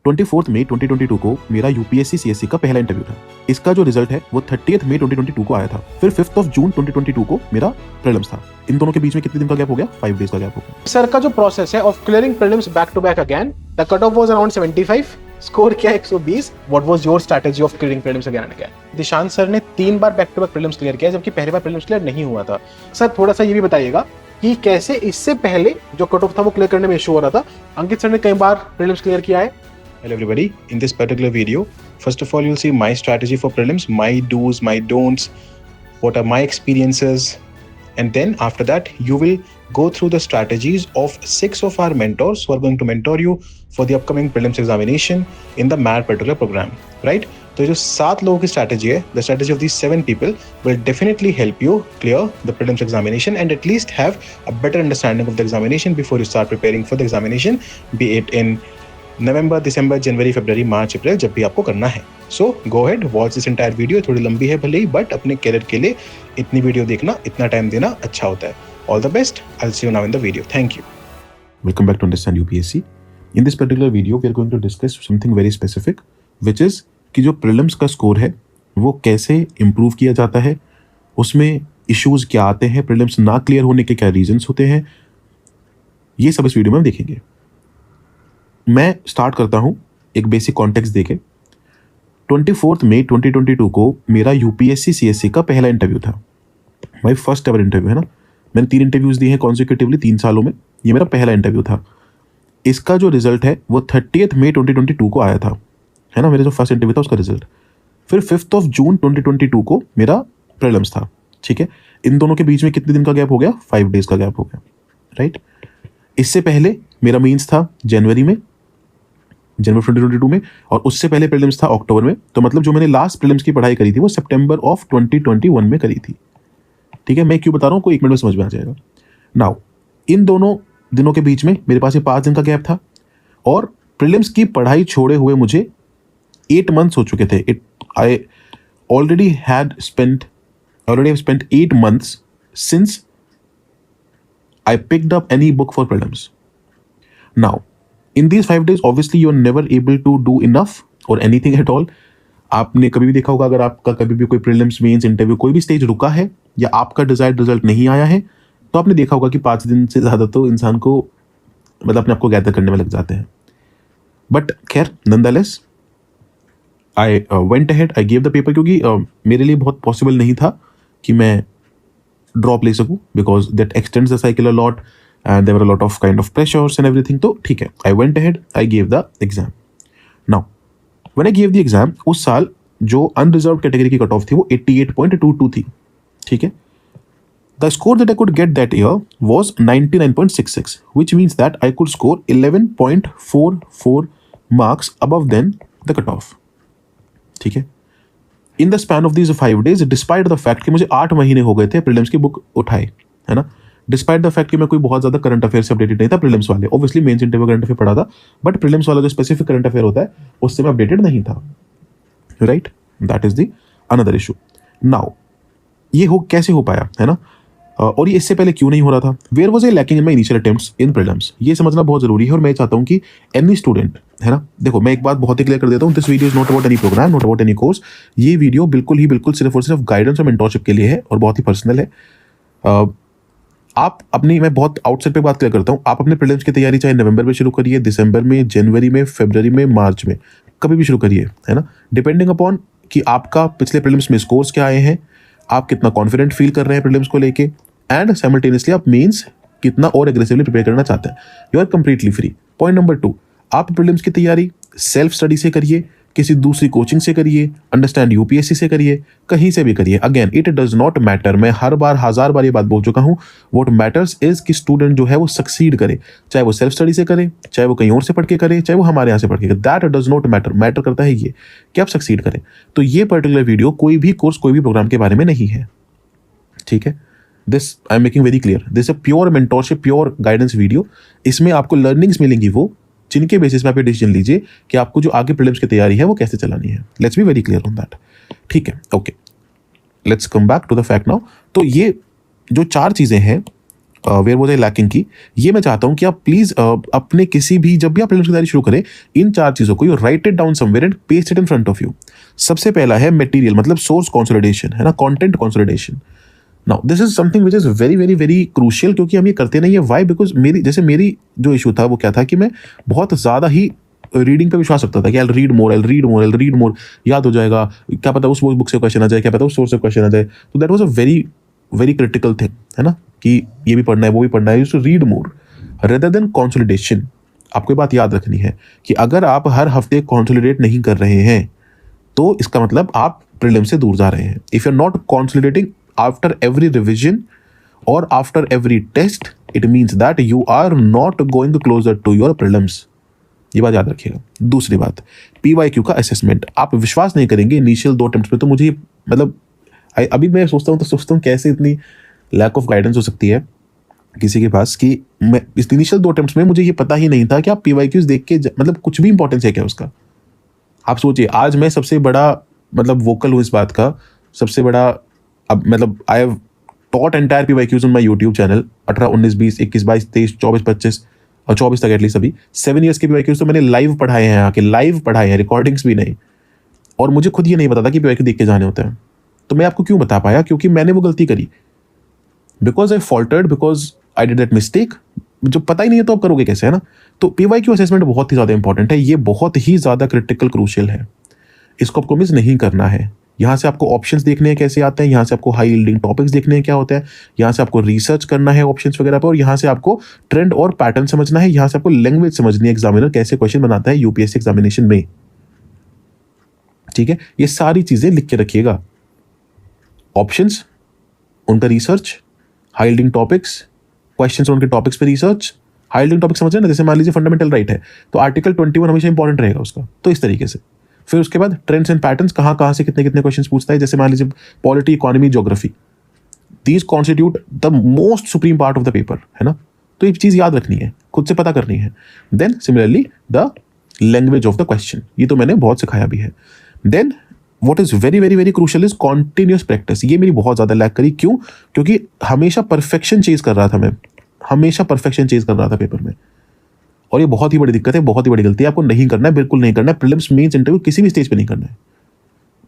24 मई 2022 को मेरा UPSC CSC का पहला इंटरव्यू था। इसका जो रिजल्ट है वो 30 मई 2022 को आया था। फिर 5 जून 2022 को मेरा प्रीलिम्स था। इन दोनों के बीच में कितने दिन का गैप हो गया? 5 डेज का गैप हो गया। सर का जो प्रोसेस है of clearing prelims back to back again, the cut off was around 75, score किया 120। What was your strategy of clearing prelims again and again? Dishant sir ने 3 बार back to back prelims clear किया, जबकि पहली बार prelims clear नहीं हुआ था। Sir थोड़ा सा ये भी बताइएगा कि कैसे इससे पहले जो कट ऑफ था वो क्लियर करने में इशू हो रहा था। अंकित सर ने कई बार प्रीलिम्स क्लियर किया है। Hello everybody, in this particular video, first of all you'll see my strategy for prelims, my do's, my don'ts, what are my experiences, and then after that you will go through the strategies of 6 of our mentors who are going to mentor you for the upcoming prelims examination in the MAT particular program, right? तो जो 7 लोगों की strategy है, the strategy of these 7 people will definitely help you clear the prelims examination and at least have a better understanding of the examination before you start preparing for the examination, be it in नवंबर, दिसंबर, जनवरी, फरवरी, मार्च, अप्रैल, जब भी आपको करना है। So go ahead, watch this entire video. थोड़ी लंबी है भले ही, but अपने कैरियर के लिए इतनी वीडियो देखना, इतना टाइम देना अच्छा होता है। All the best, I will see you now in the video. Thank you. Welcome back to Understand UPSC. In this particular video, we are going to discuss something very specific, which is कि जो prelims का score है वो कैसे improve किया जाता है, उसमें इश्यूज क्या आते हैं, prelims ना क्लियर होने के क्या रीजंस होते हैं, ये सब इस वीडियो में हम देखेंगे। मैं स्टार्ट करता हूं एक बेसिक कॉन्टेक्स्ट देके। 24 मई 2022 को मेरा यूपीएससी सीएससी का पहला इंटरव्यू था। माय फर्स्ट एवर इंटरव्यू है ना। मैंने 3 इंटरव्यूज दिए हैं कॉन्सिक्यूटिवली 3 सालों में। ये मेरा पहला इंटरव्यू था। इसका जो रिजल्ट है वो 30 मई 2022 को आया था, है ना। मेरा जो फर्स्ट इंटरव्यू था उसका रिजल्ट। फिर 5 जून 2022 को मेरा प्रीलिम्स था, ठीक है। इन दोनों के बीच में कितने दिन का गैप हो गया? 5 डेज का गैप हो गया, राइट। इससे पहले मेरा मेंस था जनवरी 2022 में, और उससे पहले प्रीलिम्स था अक्टूबर में। तो मतलब जो मैंने लास्ट प्रीलिम्स की पढ़ाई करी थी वो सितंबर ऑफ 2021 में करी थी, ठीक है। मैं क्यों बता रहा हूँ, कोई 1 मिनट में समझ में आ जाएगा। नाउ इन दोनों दिनों के बीच में मेरे पास ये 5 दिन का गैप था, और प्रीलिम्स की पढ़ाई छोड़े हुए मुझे 8 मंथ्स हो चुके थे। I already have spent 8 months since I picked up any book for prelims. Now in these 5 days obviously you are never able to do enough or anything at all। आपने कभी भी देखा होगा, अगर आपका कभी भी कोई प्रीलिम्स मेंस इंटरव्यू कोई भी स्टेज रुका है या आपका डिजायर्ड रिजल्ट नहीं आया है, तो आपने देखा होगा कि 5 दिन से ज़्यादा तो इंसान को मतलब अपने आप को गैदर करने में लग जाते हैं। बट खैर nonetheless I went ahead, I give the paper, क्योंकि मेरे लिए बहुत पॉसिबल नहीं था कि मैं ड्रॉप ले सकूँ, because that x tends the cycle a lot and there were a lot of kind of pressures and everything। तो ठीक है, I went ahead, I gave the exam। Now when I gave the exam, उस साल जो unreserved category की cut off थी वो 88.22 थी, ठीक है। The score that I could get that year was 99.66, which means that I could score 11.44 marks above than the cut off, ठीक है। In the span of these 5 days, despite the fact कि मुझे 8 महीने हो गए थे प्रीलिम्स की book उठाए, है ना। डिस्पाइट द फैक्ट कि मैं कोई बहुत ज़्यादा करंट अफेयर से अपडेटेड नहीं था प्रीलिम्स वाले। Obviously mains interview current affair पढ़ा था, बट प्रीलिम्स वाला जो स्पेसिफिक करंट अफेयर होता है उससे मैं अपडेटेड नहीं था, right. That is the another issue. Now ये कैसे हो पाया, है ना, और ये इससे पहले क्यों नहीं हो रहा था? Where was I lacking in my initial attempts in prelims? ये समझना बहुत जरूरी है, और मैं चाहता हूँ कि एनी स्टूडेंट, है ना, देखो मैं एक बात बहुत ही क्लियर कर देता हूँ, this video is not about any program, not about any course. ये वीडियो बिल्कुल सिर्फ और सिर्फ गाइडेंस और मेंटरशिप के लिए है, और बहुत ही पर्सनल है। आप अपनी, मैं बहुत आउटसाइड पे बात क्लियर करता हूँ, आप अपने प्रीलिम्स की तैयारी चाहे नवंबर में शुरू करिए, दिसंबर में, जनवरी में, फरवरी में, मार्च में, कभी भी शुरू करिए, है ना। डिपेंडिंग अपॉन कि आपका पिछले प्रीलिम्स में स्कोर्स क्या आए हैं, आप कितना कॉन्फिडेंट फील कर रहे हैं प्रीलिम्स को लेके, एंड साइमल्टेनियसली आप मेंस कितना और एग्रेसिवली प्रिपेयर करना चाहते हैं। You are completely free. Point number 2, आप प्रीलिम्स की तैयारी सेल्फ स्टडी से करिए, किसी दूसरी कोचिंग से करिए, अंडरस्टैंड यूपीएससी से करिए, कहीं से भी करिए। Again it does not matter, मैं हर बार 1000 बार ये बात बोल चुका हूँ। व्हाट मैटर्स इज कि स्टूडेंट जो है वो सक्सीड करे, चाहे वो सेल्फ स्टडी से करे, चाहे वो कहीं और से पढ़ के करे, चाहे वो हमारे यहाँ से पढ़ के करे। That does not matter. Matter करता है ये कि आप सक्सीड करें। तो ये पर्टिकुलर वीडियो कोई भी कोर्स, कोई भी प्रोग्राम के बारे में नहीं है, ठीक है। This I am making very clear, this a pure mentorship, pure guidance video. इसमें आपको लर्निंग्स मिलेंगी वो जिनके बेसिस पे आप ये डिसीजन लीजिए कि आपको जो आगे प्रीलिम्स की तैयारी है वो कैसे चलानी है। Let's be very clear on that, ठीक है। Okay, let's come back to the fact now. तो ये जो 4 चीज़ें हैं वेयर वाज आई लैकिंग की, ये मैं चाहता हूँ कि आप प्लीज अपने किसी भी, जब भी आप प्रीलिम्स की तैयारी शुरू करें, इन 4 चीजों को you right it down somewhere and paste it in front of you. सबसे पहला है मटेरियल, मतलब सोर्स कंसोलिडेशन, है ना, content consolidation. Now this is something which is very very very crucial, क्योंकि हम ये करते नहीं है। वाई? बिकॉज मेरी जो इशू था वो क्या था कि मैं बहुत ज़्यादा ही रीडिंग पे विश्वास रखता था कि आई रीड मोर, याद हो जाएगा, क्या पता उस बुक से क्वेश्चन आ जाए, क्या पता उस सोर्स से क्वेश्चन आ जाए। तो that was a very very critical thing, है ना, कि ये भी पढ़ना है वो भी पढ़ना है, used to read more rather than consolidation. आपको ये बात याद रखनी है कि अगर आप हर हफ्ते कंसोलिडेट नहीं कर रहे हैं तो इसका मतलब आप प्रीलिम से दूर जा रहे हैं। If you are not consolidating after every revision और after every test, it means that you are not going closer to your prelims. ये बात याद रखिएगा। दूसरी बात, PYQ का असेसमेंट। आप विश्वास नहीं करेंगे, इनिशियल 2 अटेम्प्ट्स में तो मुझे मतलब अभी मैं सोचता हूँ कैसे इतनी लैक ऑफ गाइडेंस हो सकती है किसी के पास, कि मैं इस इनिशियल 2 अटेम्प्ट्स में मुझे ये पता ही नहीं था कि आप PYQs देख के मतलब कुछ भी इंपॉर्टेंस है क्या उसका। आप सोचिए, आज मैं सबसे बड़ा मतलब वोकल हूँ इस बात का, सबसे बड़ा, अब मतलब I have taught entire PYQs on my YouTube channel. 18, 19, 20, 21, 22, 23, 24, 25 और 24 तक एटलीस्ट अभी 7 ईयर्स के PYQs तो मैंने लाइव पढ़ाए हैं, आके लाइव पढ़ाए हैं, रिकॉर्डिंग्स भी नहीं। और मुझे खुद ये नहीं पता था कि PYQ देख के जाने होते हैं। तो मैं आपको क्यों बता पाया? क्योंकि मैंने वो गलती करी, because I faltered, because I did that mistake. जो पता ही नहीं है तो आप करोगे कैसे, है ना। तो PYQ असेसमेंट बहुत ही ज़्यादा इंपॉर्टेंट है, ये बहुत ही ज़्यादा क्रिटिकल क्रूशियल है, इसको आपको मिस नहीं करना है। यहाँ से आपको ऑप्शंस देखने हैं कैसे आते हैं, यहाँ से आपको हाई यील्डिंग टॉपिक्स देखने हैं क्या होता है, यहाँ से आपको रिसर्च करना है ऑप्शंस वगैरह पर, और यहाँ से आपको ट्रेंड और पैटर्न समझना है, यहाँ से आपको लैंग्वेज समझनी है, एग्जामिनर कैसे क्वेश्चन बनाता है UPSC एग्जामिनेशन में। ठीक है, ये सारी चीजें लिख के रखिएगा। ऑप्शंस, उनका research, high yielding topics, questions उनके टॉपिक्स पे रिसर्च। हाई यील्डिंग टॉपिक समझ रहे हैं ना, जैसे मान लीजिए फंडामेंटल राइट है तो आर्टिकल 21 हमेशा इंपॉर्टेंट रहेगा उसका, तो इस तरीके से। फिर उसके बाद ट्रेंड्स एंड पैटर्न्स, कहाँ से कितने कितने क्वेश्चंस पूछता है, जैसे मान लीजिए polity, economy, geography, these constitute the most supreme part of the paper, है ना। तो ये चीज़ याद रखनी है, खुद से पता करनी है। Then similarly the language of the question, ये तो मैंने बहुत सिखाया भी है। Then what is very very very crucial is continuous practice. ये मेरी बहुत ज़्यादा लैक करी, क्यों? क्योंकि हमेशा परफेक्शन चेज कर रहा था मैं, हमेशा परफेक्शन चेज कर रहा था पेपर में, और ये बहुत ही बड़ी दिक्कत है, बहुत ही बड़ी गलती है। आपको नहीं करना है, बिल्कुल नहीं करना है। प्रीलिम्स, मेंस, इंटरव्यू किसी भी स्टेज पे नहीं करना है।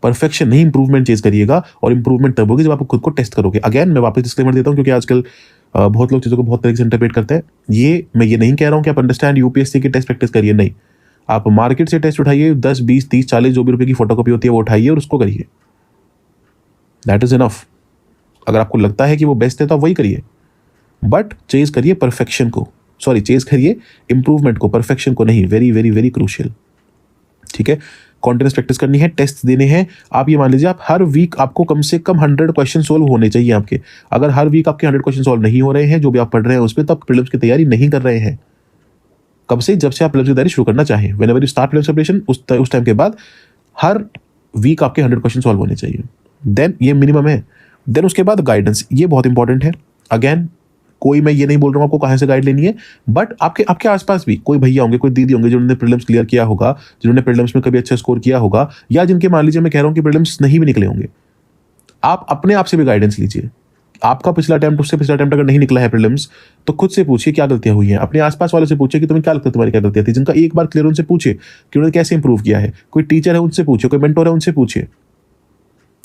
परफेक्शन नहीं, इंप्रूवमेंट चेज करिएगा, और इंप्रूवमेंट तब होगी जब आप खुद को टेस्ट करोगे। अगेन मैं वापस डिस्क्लेमर देता हूँ, क्योंकि आजकल बहुत लोग चीज़ों को बहुत तरीके से इंटरप्रेट करते हैं। मैं ये नहीं कह रहा हूँ कि आप अंडरस्टैंड UPSC की टेस्ट प्रैक्टिस करिए, नहीं। आप मार्केट से टेस्ट उठाइए, 10, 20, 30, 40 जो भी रुपये की फोटोकॉपी होती है वो उठाइए और उसको करिए, दैट इज इनफ। अगर आपको लगता है कि वो बेस्ट है तो आप वही करिए, बट चेज करिए परफेक्शन को, चेज करिए इंप्रूवमेंट को, परफेक्शन को नहीं। Very very very crucial. ठीक है, कॉन्टिन्यूस प्रैक्टिस करनी है, टेस्ट देने हैं। आप ये मान लीजिए, आप हर वीक आपको कम से कम 100 क्वेश्चन सोल्व होने चाहिए आपके। अगर हर वीक आपके 100 क्वेश्चन सोल्व नहीं हो रहे हैं जो भी आप पढ़ रहे हैं उसमें, तो आप प्रीलिम्स की तैयारी नहीं कर रहे हैं। कब से? जब से आप प्रीलिम्स की तैयारी शुरू करना चाहें, whenever you start prelims preparation, उस टाइम के बाद हर वीक आपके 100 क्वेश्चन सॉल्व होने चाहिए। देन ये मिनिमम है। देन उसके बाद गाइडेंस, ये बहुत इंपॉर्टेंट है। अगेन कोई, मैं ये नहीं बोल रहा हूँ आपको कहाँ से गाइड लेनी है, बट आपके आसपास भी कोई भैया होंगे, कोई दीदी होंगे जिन्होंने प्रीलिम्स क्लियर किया होगा, जिन्होंने प्रीलिम्स में कभी अच्छा स्कोर किया होगा, या जिनके मान लीजिए मैं कह रहा हूँ कि प्रीलिम्स नहीं भी निकले होंगे। आप अपने आप से भी गाइडेंस लीजिए। आपका पिछला अटेम्प्ट, उससे पिछला अटेम्प्ट अगर नहीं निकला है प्रीलिम्स, तो खुद से पूछिए क्या गलतियां हुई हैं। अपने आसपास वालों से पूछिए कि तुम्हें क्या लगता है तुम्हारी क्या गलतियां थी, जिनका एक बार क्लियर, उनसे पूछिए कि उन्होंने कैसे इंप्रूव किया है। कोई टीचर है उनसे पूछिए, कोई मेंटोर है उनसे पूछिए,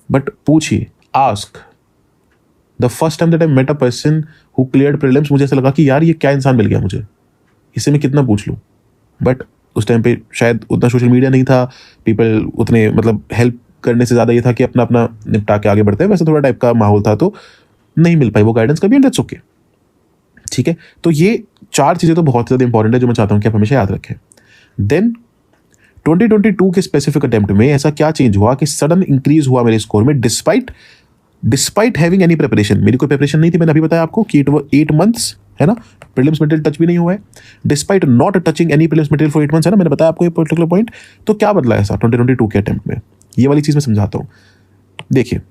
बट पूछिए, ask. The first time that I met a person who cleared prelims, मुझे ऐसा लगा कि यार ये क्या इंसान मिल गया मुझे, इससे मैं कितना पूछ लूँ। बट उस टाइम पे शायद उतना सोशल मीडिया नहीं था, पीपल उतने मतलब हेल्प करने से ज़्यादा ये था कि अपना अपना निपटा के आगे बढ़ते हैं, वैसे थोड़ा टाइप का माहौल था, तो नहीं मिल पाई वो गाइडेंस कभी, एंड दैट्स ओके। ठीक है, तो ये 4 चीज़ें तो बहुत ज़्यादा इंपॉर्टेंट है जो मैं चाहता हूँ कि आप हमेशा याद रखें। देन 2022 के स्पेसिफिक अटेम्प्ट में ऐसा क्या चेंज हुआ कि सडन इंक्रीज हुआ मेरे स्कोर में, डिस्पाइट हैविंग एनी प्रिपरेशन। मेरी कोई प्रिपरेशन नहीं थी, मैंने अभी बताया आपको कि 8 मंथ्स, है ना, प्रीलिम्स मटेरियल टच भी नहीं हुआ है। Despite not touching any prelims material for 8 months, है ना, मैंने बताया आपको ये पर्टिकुलर पॉइंट। तो क्या बदला ऐसा 2022 के अटेम्प्ट में, ये वाली चीज़ मैं समझाता हूँ। देखिए,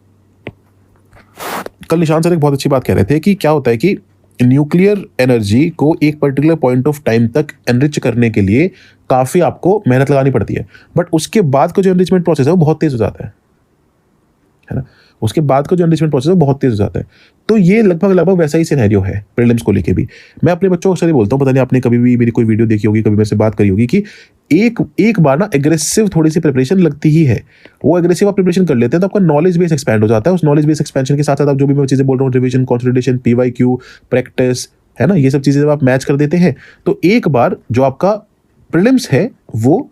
कल निशान सर एक बहुत अच्छी बात कह रहे थे कि क्या होता है कि न्यूक्लियर एनर्जी को एक पर्टिकुलर पॉइंट ऑफ टाइम तक एनरिच करने के लिए काफ़ी आपको मेहनत लगानी पड़ती है, बट उसके बाद का जो एनरिचमेंट प्रोसेस है वो बहुत तेज़ हो जाता है ना। उसके बाद का जो अंडरस्टैंडिंग प्रोसेस है बहुत तेज हो जाता है। तो ये लगभग वैसा ही सिनेरियो है प्रीलिम्स को लेके भी। मैं अपने बच्चों को अक्सर बोलता हूँ, पता नहीं आपने कभी भी मेरी कोई वीडियो देखी होगी, कभी मेरे से बात करी होगी, कि एक बार ना एग्रेसिव थोड़ी सी प्रिपरेशन लगती ही है। वो एग्रेसिव आप प्रिपरेशन कर लेते हैं तो आपका नॉलेज बेस एक्सपैंड हो जाता है। उस नॉलेज बेस एक्सपेंशन के साथ साथ आप जो भी मैं चीज़ें बोल रहा हूँ, रिविजन, कंसोलिडेशन, PYQ, प्रैक्टिस, है ना, ये सब चीज़ें जब आप मैच कर देते हैं तो एक बार जो आपका प्रीलिम्स है वो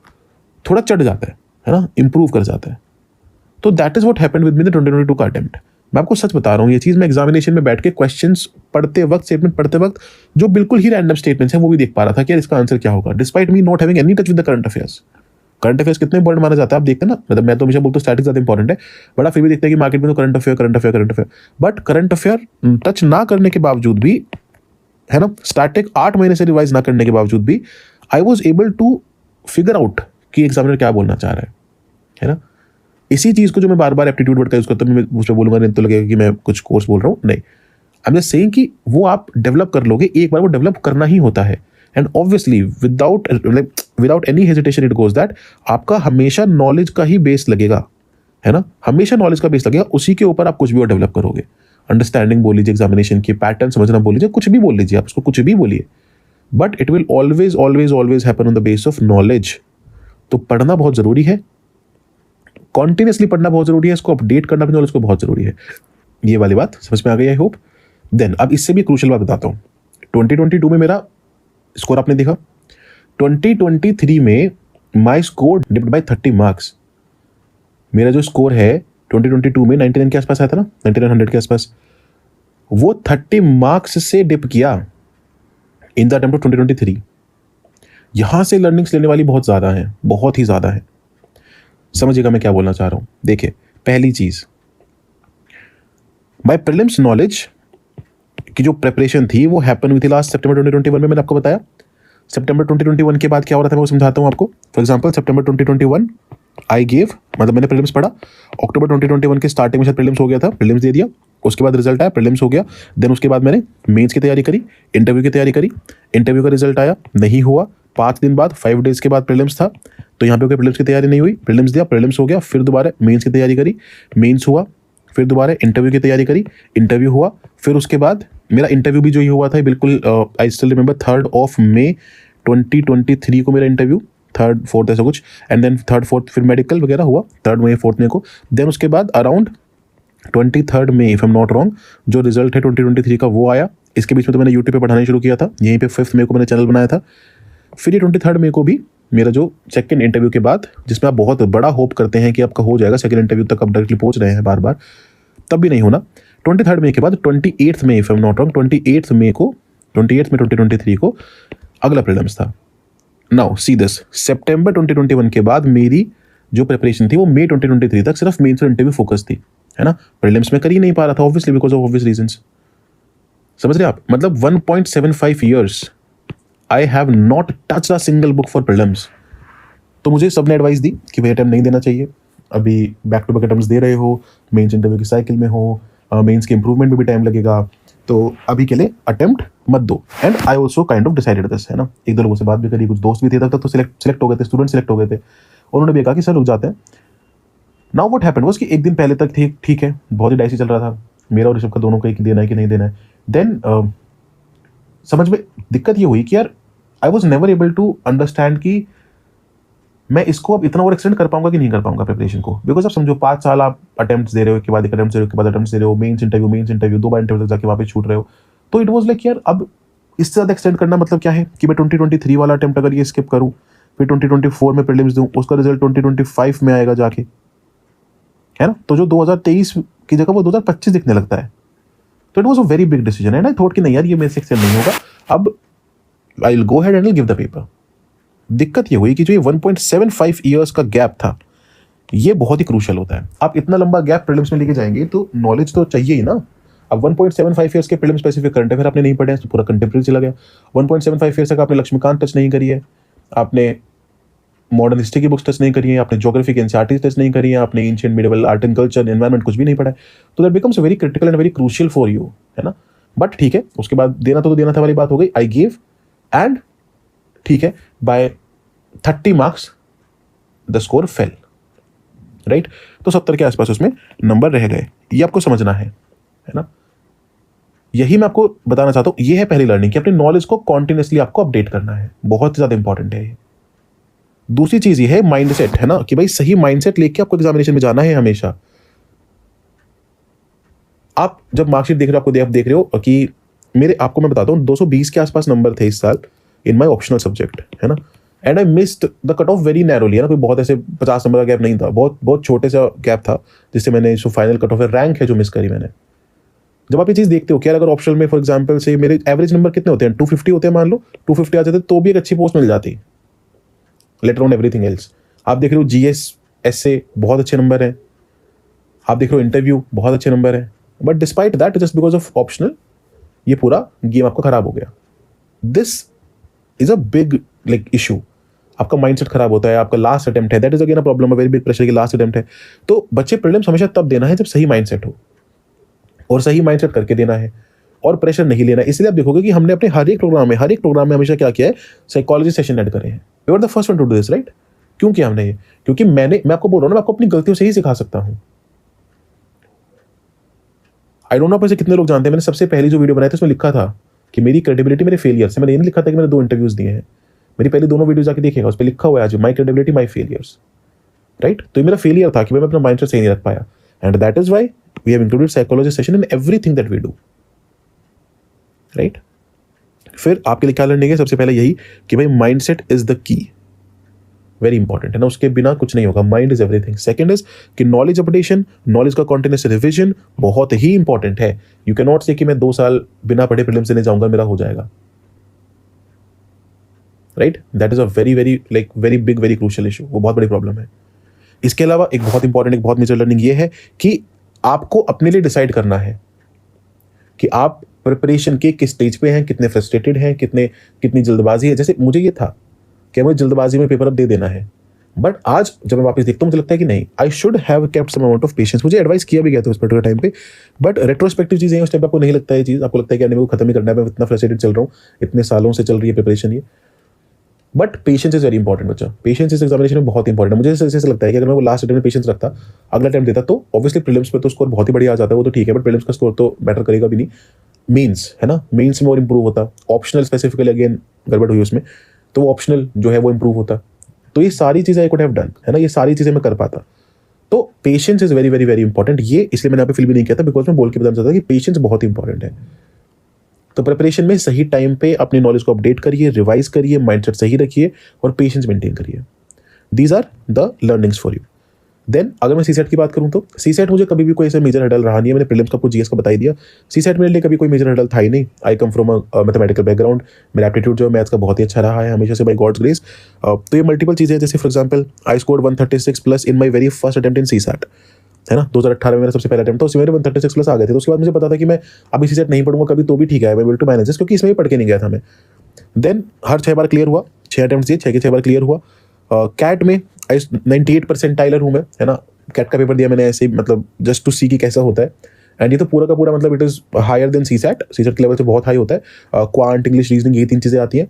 थोड़ा चढ़ जाता है ना, इंप्रूव कर जाता है। तो that is what happened with me the 2022 का अटेम्प्ट। मैं आपको सच बता रहा हूँ, ये चीज़ मैं एग्जामिनेशन में बैठ के क्वेश्चंस पढ़ते वक्त, स्टेटमेंट पढ़ते वक्त जो बिल्कुल ही रैंडम स्टेटमेंट्स हैं वो भी देख पा रहा था कि यार इसका आंसर क्या होगा, despite me not having any touch with the current affairs. Current affairs कितने इंपॉर्टेंट माना जाता है आप देखते हैं ना, मतलब मैं तो हमेशा बोलता हूँ स्टैटिक्स ज़्यादा इंपॉर्टेंट है, बट आप फिर भी देखते हैं कि मार्केट में तो current affair, but current affair touch ना करने के बावजूद भी, है ना, स्टैटिक 8 महीने से रिवाइज ना करने के बावजूद भी I was able to figure out कि एग्जामिनर क्या बोलना चाह रहा है ना। इसी चीज़ को जो मैं बार बार एप्टीट्यूड वर्ड का यूज करता हूँ, मैं उस पर बोलूंगा नहीं तो लगेगा कि मैं कुछ कोर्स बोल रहा हूँ, नहीं, आई एम जस्ट सेइंग कि वो आप डेवलप कर लोगे, एक बार वो डेवलप करना ही होता है। And obviously without any hesitation it goes that आपका हमेशा नॉलेज का ही बेस लगेगा, है ना, हमेशा नॉलेज का बेस लगेगा, उसी के ऊपर आप कुछ भी और डेवलप करोगे। अंडरस्टैंडिंग बोल लीजिए, एग्जामिनेशन की पैटर्न समझना बोल लीजिए, कुछ भी बोल लीजिए, आप उसको कुछ भी बोलिए, but it will always always always happen on the base of knowledge. तो पढ़ना बहुत जरूरी है, कॉन्टिन्यूसली पढ़ना बहुत जरूरी है, इसको अपडेट करना भी नॉलेज को बहुत जरूरी है। ये वाली बात समझ में आ गई आई होप। देन अब इससे भी क्रूशियल बात बताता हूँ। 2022 में मेरा स्कोर आपने देखा, 2023 में my score dipped by 30 marks. मेरा जो स्कोर है 2022 में 99 के आसपास आया था ना, 9900 के आसपास, वो 30 मार्क्स से डिप किया इन द अटेम्प्ट ऑफ 2023। यहां से लर्निंग्स लेने वाली बहुत ज़्यादा है, बहुत ही ज़्यादा है। समझिएगा मैं क्या बोलना चाह रहा हूं। देखिए, पहली चीज, माय प्रीलिम्स नॉलेज की जो प्रिपरेशन थी वो हैपन हुई थी लास्ट सितंबर 2021 में। मैंने आपको बताया सितंबर 2021 के बाद क्या हो रहा था, मैं वो समझाता हूं आपको। For example September 2021 I gave, मतलब मैंने प्रीलिम्स पढ़ा, अक्टूबर 2021 के स्टार्टिंग में शायद प्रीलिम्स हो गया था, प्रीलिम्स दे दिया, उसके बाद रिजल्ट आया, प्रीलिम्स हो गया, देन उसके बाद मैंने मेंस की तैयारी करी, इंटरव्यू की तैयारी करी, इंटरव्यू का रिजल्ट आया, नहीं हुआ, 5 दिन बाद 5 डेज के बाद प्रीलिम्स था, तो यहाँ पे कोई प्रीलिम्स की तैयारी नहीं हुई, प्रीलिम्स दिया, प्रीलिम्स हो गया, फिर दोबारा मेंस की तैयारी करी, मेंस हुआ, फिर दोबारा इंटरव्यू की तैयारी करी, इंटरव्यू हुआ, फिर उसके बाद मेरा इंटरव्यू भी जो ही हुआ था बिल्कुल, आई स्टिल रिमेंबर 3 मई 2023 को मेरा इंटरव्यू, 3rd 4th ऐसा कुछ, एंड देन 3rd 4th फिर मेडिकल वगैरह हुआ 3rd मई 4th मई को। देन उसके बाद around 23rd May if I am not wrong जो रिजल्ट है 2023 का वो आया। इसके बीच में तो मैंने यूट्यूब पे पढ़ाना शुरू किया था, यहीं पे 5th मई को मैंने चैनल बनाया था। फिर ये 23rd मई को भी मेरा जो सेकंड इंटरव्यू के बाद, जिसमें आप बहुत बड़ा होप करते हैं कि आपका हो जाएगा, सेकंड इंटरव्यू तक आप डायरेक्टली पहुंच रहे हैं बार बार, तब भी नहीं होना। 23rd मई के बाद 28th May if I am not wrong 28th May 2023 को अगला प्रीलिम्स था। नाउ सी दिस, सितंबर 2021 के बाद मेरी जो प्रिपरेशन थी वो मई 2023 तक सिर्फ मेंस और इंटरव्यू फोकस थी, है ना। प्रीलिम्स में कर ही नहीं पा रहा था obviously because of obvious reasons. समझ रहे आप, मतलब 1.75 years I have not touched a single book for prelims. तो मुझे सबने एडवाइस दी कि भाई अटेम्प्ट नहीं देना चाहिए, अभी बैक टू बैक अटेम्प्ट्स दे रहे हो, मेंस इंटरव्यू की साइकिल में हो, मेंस के इंप्रूवमेंट में भी टाइम लगेगा, तो अभी के लिए अटेम्प्ट मत दो। And I also kind of decided this, है ना। एक दो लोगों से बात भी करी, कुछ दोस्त भी थे, तब तक तो सिलेक्ट हो गए थे, स्टूडेंट सिलेक्ट हो गए थे, उन्होंने भी कहा कि सर रुक जाते हैं। नाउ व्हाट हैपेंड वाज कि एक दिन पहले तक ठीक है, बहुत ही डाइसी चल रहा था मेरा और ऋषभ का दोनों का, कि देना है कि नहीं देना है। देन समझ में दिक्कत ये हुई कि यार I was never able to understand कि मैं इसको अब इतना और एक्सटेंड कर पाऊंगा कि नहीं कर पाऊंगा प्रिपरेशन को। बिकॉज आप समझो 5 साल आप अटेम्प्ट्स दे रहे हो, के बाद एक अटेम्प्ट दे रहे हो, के बाद अटेम्प्ट्स दे रहे हो, मेंस इंटरव्यू 2 बार इंटरव्यू तक जाके वापस छूट रहे हो। तो इट वाज लाइक यार अब इससे ज़्यादा एक्सटेंड करना मतलब क्या है कि मैं 2023 वाला अटेम्प्ट अगर ये स्किप करूँ, फिर 2024 में प्रीलिम्स दूँ, उसका रिजल्ट 2025 में आएगा जाके, है ना। तो जो 2023 की जगह वो 2025 दिखने लगता है। तो it was a very big decision and I thought कि नहीं यार ये मेरे से एक्सटेंड नहीं होगा, अब I will go ahead and give the paper. दिक्कत ये हुई कि जो ये 1.75 ईयर्स का गैप था ये बहुत ही क्रूशियल होता है। आप इतना लंबा गैप प्रीलिम्स में लेके जाएंगे तो नॉलेज तो चाहिए ही ना। अब 1.75 ईयर्स के प्रीलिम्स स्पेसिफिक करंट अफेयर आपने नहीं पढ़े तो पूरा कंटेम्प्रेरी चला गया। 1.75 ईयर्स तक आपने लक्ष्मीकांत टच नहीं करी है, आपने मॉडर्न हिस्ट्री की बुक्स टच नहीं करी है, आपने ज्योग्राफी की एनसीईआरटी टच नहीं करी है, आपने ancient medieval art and culture environment कुछ भी नहीं पढ़ा है। तो that becomes very critical and very crucial for you, है ना। बट ठीक है, उसके बाद देना तो देना था वाली बात हो गई। आई गिव एंड ठीक है, by 30 marks the score fell. Right. तो 70 के आसपास उसमें नंबर रह गए, ये आपको समझना है ना। यही मैं आपको बताना चाहता हूँ, ये है पहली लर्निंग कि अपनी नॉलेज को कॉन्टिन्यूसली आपको अपडेट करना है, बहुत ज़्यादा इंपॉर्टेंट है ये। दूसरी चीज़ ये है माइंडसेट, है ना, कि भाई सही माइंडसेट लेके आपको एग्जामिनेशन में जाना है हमेशा। आप जब मार्कशीट देख रहे हो, आपको आप देख रहे हो कि आपको मैं बताता हूँ 220 के आसपास नंबर थे इस साल इन माई ऑप्शनल सब्जेक्ट, है ना। And I missed the cut of very narrowly, है ना, कोई बहुत ऐसे 50 नंबर का गैप नहीं था, बहुत बहुत छोटे सा गैप था जिससे मैंने जो फाइनल कट ऑफ है, रैंक है जो मिस करी मैंने। जब आप ये चीज़ देखते हो कि यार अगर ऑप्शनल में फॉर एग्जाम्पल से मेरे एवरेज नंबर कितने होते हैं, 250 होते हैं, मान लो 250 आ जाते तो भी एक अच्छी पोस्ट मिल जाती, लेटर ऑन एवरीथिंग एल्स। आप देख रहे हो जीएस एसए बहुत अच्छे नंबर हैं, आप देख रहे हो इंटरव्यू बहुत अच्छे नंबर हैं, but despite that just because of optional ये पूरा गेम आपका खराब हो गया। This is a big like issue, आपका माइंडसेट खराब होता है, आपका लास्ट अटेम्प्ट है, that is again a problem, a very big pressure की लास्ट अटेम्प्ट है। तो बच्चे प्रीलिम्स हमेशा तब देना है जब सही माइंडसेट हो, और सही माइंडसेट करके देना है, और प्रेशर नहीं लेना है। इसलिए आप देखोगे कि हमने अपने हर एक प्रोग्राम में हमेशा क्या किया है, साइकोलॉजी सेशन ऐड करे हैं। We are the first one to do this, right. क्यों किया हमने ये? क्योंकि मैं आपको बोल रहा हूँ ना, मैं आपको अपनी गलतियों से ही सिखा सकता हूँ। आई डोंट नो आप ऐसे कितने लोग जानते हैं, मैंने सबसे पहली जो वीडियो बनाई थी उसमें लिखा था कि मेरी क्रेडिबिलिटी मेरे फेलियर से। मैंने ये नहीं लिखा था कि मैंने 2 इंटरव्यूज दिए हैं, मेरी पहली दोनों वीडियो जाके देखिएगा, उस पर लिखा हुआ है आज my credibility my failures, right. तो ये मेरा फेलियर था कि मैं अपना माइंडसेट सही नहीं रख पाया, and that is why we have included psychology session in everything that we do, right. फिर आपके लिए क्या लर्निंग है? सबसे पहले यही कि भाई mindset is the key, very important है ना, उसके बिना कुछ नहीं होगा। Mind is everything. Second is कि नॉलेज अपडेशन, नॉलेज का कॉन्टिन्यूस रिविजन बहुत ही इंपॉर्टेंट है। यू कैन नॉट से कि मैं 2 साल बिना पढ़े प्रीलिम्स देने जाऊंगा, मेरा हो जाएगा, right. That is a very very like very big very crucial issue, वो बहुत बड़ी प्रॉब्लम है। इसके अलावा एक बहुत इंपॉर्टेंट, एक बहुत मेजर लर्निंग ये है कि आपको अपने लिए डिसाइड करना है कि आप प्रिपरेशन के किस स्टेज पे हैं, कितने फ्रस्ट्रेटेड हैं, कितनी जल्दबाजी है। जैसे मुझे ये था कि मुझे जल्दबाजी में पेपर अब दे देना है, बट आज जब मैं वापस देखता हूँ मुझे लगता है कि नहीं, I should have kept some amount of patience. मुझे एडवाइस किया भी गया था उस पर्टिकुलर टाइम पे, बट रेट्रोस्पेक्टिव चीज़ें उस टाइम पे आपको नहीं लगता है ये चीज़, आपको लगता है कि मेरे को खत्म ही करना है, मैं इतना फ्रस्ट्रेटेड चल रहा हूँ, इतने सालों से चल रही है प्रिपरेशन ये। But patience is very important बच्चा, पेशेंस इस एग्जामिनेशन में बहुत इंपॉर्टेंट है। मुझे ऐसे लगता है कि अगर मैं वो लास्ट अटेम्प्ट में पेशेंस रखता, अगला अटेम्प्ट देता, तो ऑब्वियसली प्रीलिम्स पे तो स्कोर बहुत ही बढ़िया आ जाता है, वो तो ठीक है, बट प्रीलिम्स का स्कोर तो मैटर करेगा भी नहीं। मेंस है ना, मेंस में और इंप्रूव होता, ऑप्शनल स्पेसिफिकली अगेन गड़बड़ हुई उसमें, तो वो ऑप्शनल जो है वो इंप्रूव होता। तो ये सारी चीज़ें आई कुड हैव डन, है ना, ये सारी चीज़ें मैं कर पाता। तो patience is very very very important. ये इसलिए मैंने यहाँ पे फील भी नहीं किया था, बिकॉज मैं बोल के बताना चाहता था कि पेशेंस बहुत इंपॉर्टेंट है। तो प्रिपरेशन में सही टाइम पे अपनी नॉलेज को अपडेट करिए, रिवाइज करिए, माइंडसेट सही रखिए और पेशेंस मेंटेन करिए। These are the learnings for you. Then अगर मैं सीसेट की बात करूँ तो सीसेट मुझे कभी भी कोई ऐसा मेजर हर्डल रहा नहीं है। मैंने प्रीलिम्स का कुछ जीएस का बता ही दिया, सीसेट मेरे लिए कभी कोई मेजर हर्डल था ही नहीं। I come from a mathematical background, मेरा एप्टीट्यूड जो है मैथ्स का बहुत ही अच्छा रहा है हमेशा से, बाय गॉड्स ग्रेस। तो ये मल्टीपल चीज़ें, जैसे for example I scored 136 plus in my very first attempt in CSAT, है ना, 2018 में मेरा सबसे पहला अटेम्प्ट था, उसमें मेरे 136 प्लस आ गए थे। तो उसके बाद मुझे पता था कि मैं अभी सीसेट नहीं पढ़ूंगा कभी तो भी ठीक है, मैं विल टू मैनेज, क्योंकि इसमें भी पढ़ के नहीं गया था मैं। देन हर 6 बार क्लियर हुआ, 6 अटेम्प्ट दिए, 6 के 6 बार क्लियर हुआ। कैट में 98 परसेंटाइलर हूँ मैं, है ना, कैट का पेपर दिया मैंने ऐसे ही, मतलब जस्ट टू सी कि कैसा होता है। एंड ये तो पूरा का पूरा मतलब it is higher than CSAT, CSAT के लेवल से बहुत हाई होता है। क्वांट, इंग्लिश, रीजनिंग, ये 3 चीज़ें आती हैं।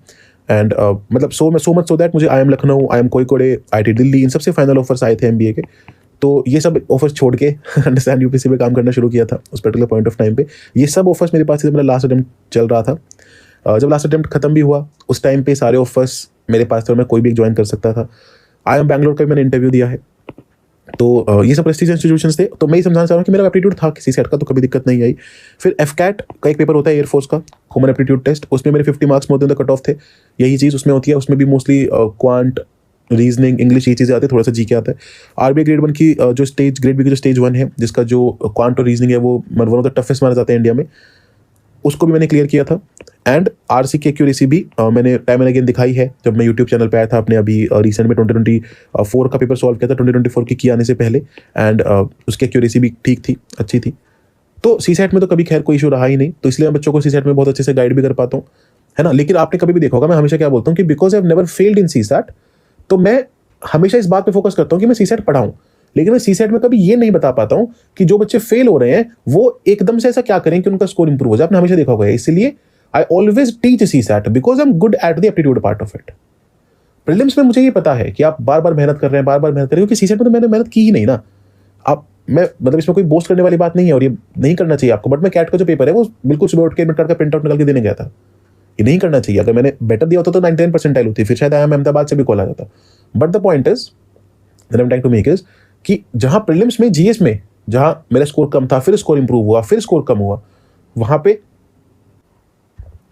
एंड मतलब सो मच सो दैट मुझे I M Lucknow, I M Kozhikode, IIT Delhi, इन सबसे फाइनल ऑफर्स आए थे MBA के। तो ये सब ऑफर्स छोड़ के अंडरस्टैंड यूपीएससी पे काम करना शुरू किया था उस पर्टिकुलर पॉइंट ऑफ टाइम पे। ये सब ऑफर्स मेरे पास थे, मेरा लास्ट अटेम्प्ट चल रहा था। जब लास्ट अटेम्प्ट खत्म भी हुआ उस टाइम पे सारे ऑफर्स मेरे पास थे और मैं कोई भी एक ज्वाइन कर सकता था। IIM बैंगलोर का भी मैंने इंटरव्यू दिया है। तो ये सब प्रेस्टीजियस इंस्टीट्यूशंस थे। तो मैं ये समझाना चाह रहा हूँ कि मेरा एप्टीट्यूड था किसी सेट का, तो कभी दिक्कत नहीं आई। फिर FCAT का एक पेपर होता है एयरफोर्स का, ह्यूमन एप्टीट्यूड टेस्ट, उसमें मेरे 50 marks more than the cut of थे। यही चीज़ उसमें होती है, उसमें भी मोस्टली क्वांट, रीजनिंग, इंग्लिश, ये चीज़ें आती है, थोड़ा सा जीके आता है। RBI ग्रेड 1 की जो ग्रेड बी की जो स्टेज 1 है, जिसका जो क्वांट और रीजनिंग है वो वन ऑफ द टफेस्ट माना जाता है इंडिया में, उसको भी मैंने क्लियर किया था। एंड RC की एक्यूरेसी भी मैंने टाइम एंड अगेन दिखाई है। जब मैं यूट्यूब चैनल पे आया था अपने अभी रिसेंट में 2024 का पेपर सॉल्व किया था, 2024 की आने से पहले, एंड उसकी एक्यूरेसी भी ठीक थी, अच्छी थी। तो सीसेट में तो कभी खैर कोई इशू रहा ही नहीं, तो इसलिए मैं बच्चों को सीसेट में बहुत अच्छे से गाइड भी कर पाता हूँ, है ना। लेकिन आपने कभी भी देखा होगा, मैं हमेशा क्या बोलता हूँ कि because I have never failed in CSAT, तो मैं हमेशा इस बात पे फोकस करता हूँ कि मैं सीसेट पढ़ाऊँ। लेकिन मैं सीसेट में कभी ये नहीं बता पाता हूँ कि जो बच्चे फेल हो रहे हैं वो एकदम से ऐसा क्या करें कि उनका स्कोर इंप्रूव हो जाए। आपने हमेशा देखा होगा, इसलिए I always teach CSAT because I am good at the aptitude part of it. Prelims में मुझे ये पता है कि आप बार बार मेहनत कर रहे हैं, बार बार मेहनत कर रहे हैं, क्योंकि सीसेट में तो मैंने मेहनत की ही नहीं ना। आप मैं मतलब इसमें कोई बोस्ट करने वाली बात नहीं है और ये नहीं करना चाहिए आपको, बट मैं कैट का जो पेपर है वो बिल्कुल सुबह उठ के एडमिट कार्ड का प्रिंट आउट निकाल के देने गया था। ये नहीं करना चाहिए। अगर मैंने बेटर दिया होता तो 99 परसेंटाइल होती, फिर शायद IIM अहमदाबाद से भी कॉल आ जाता। But the point is that I am trying to make is कि जहां प्रीलिम्स में, जीएस में, जहां मेरा स्कोर कम था, फिर स्कोर इंप्रूव हुआ, फिर स्कोर कम हुआ, वहां पे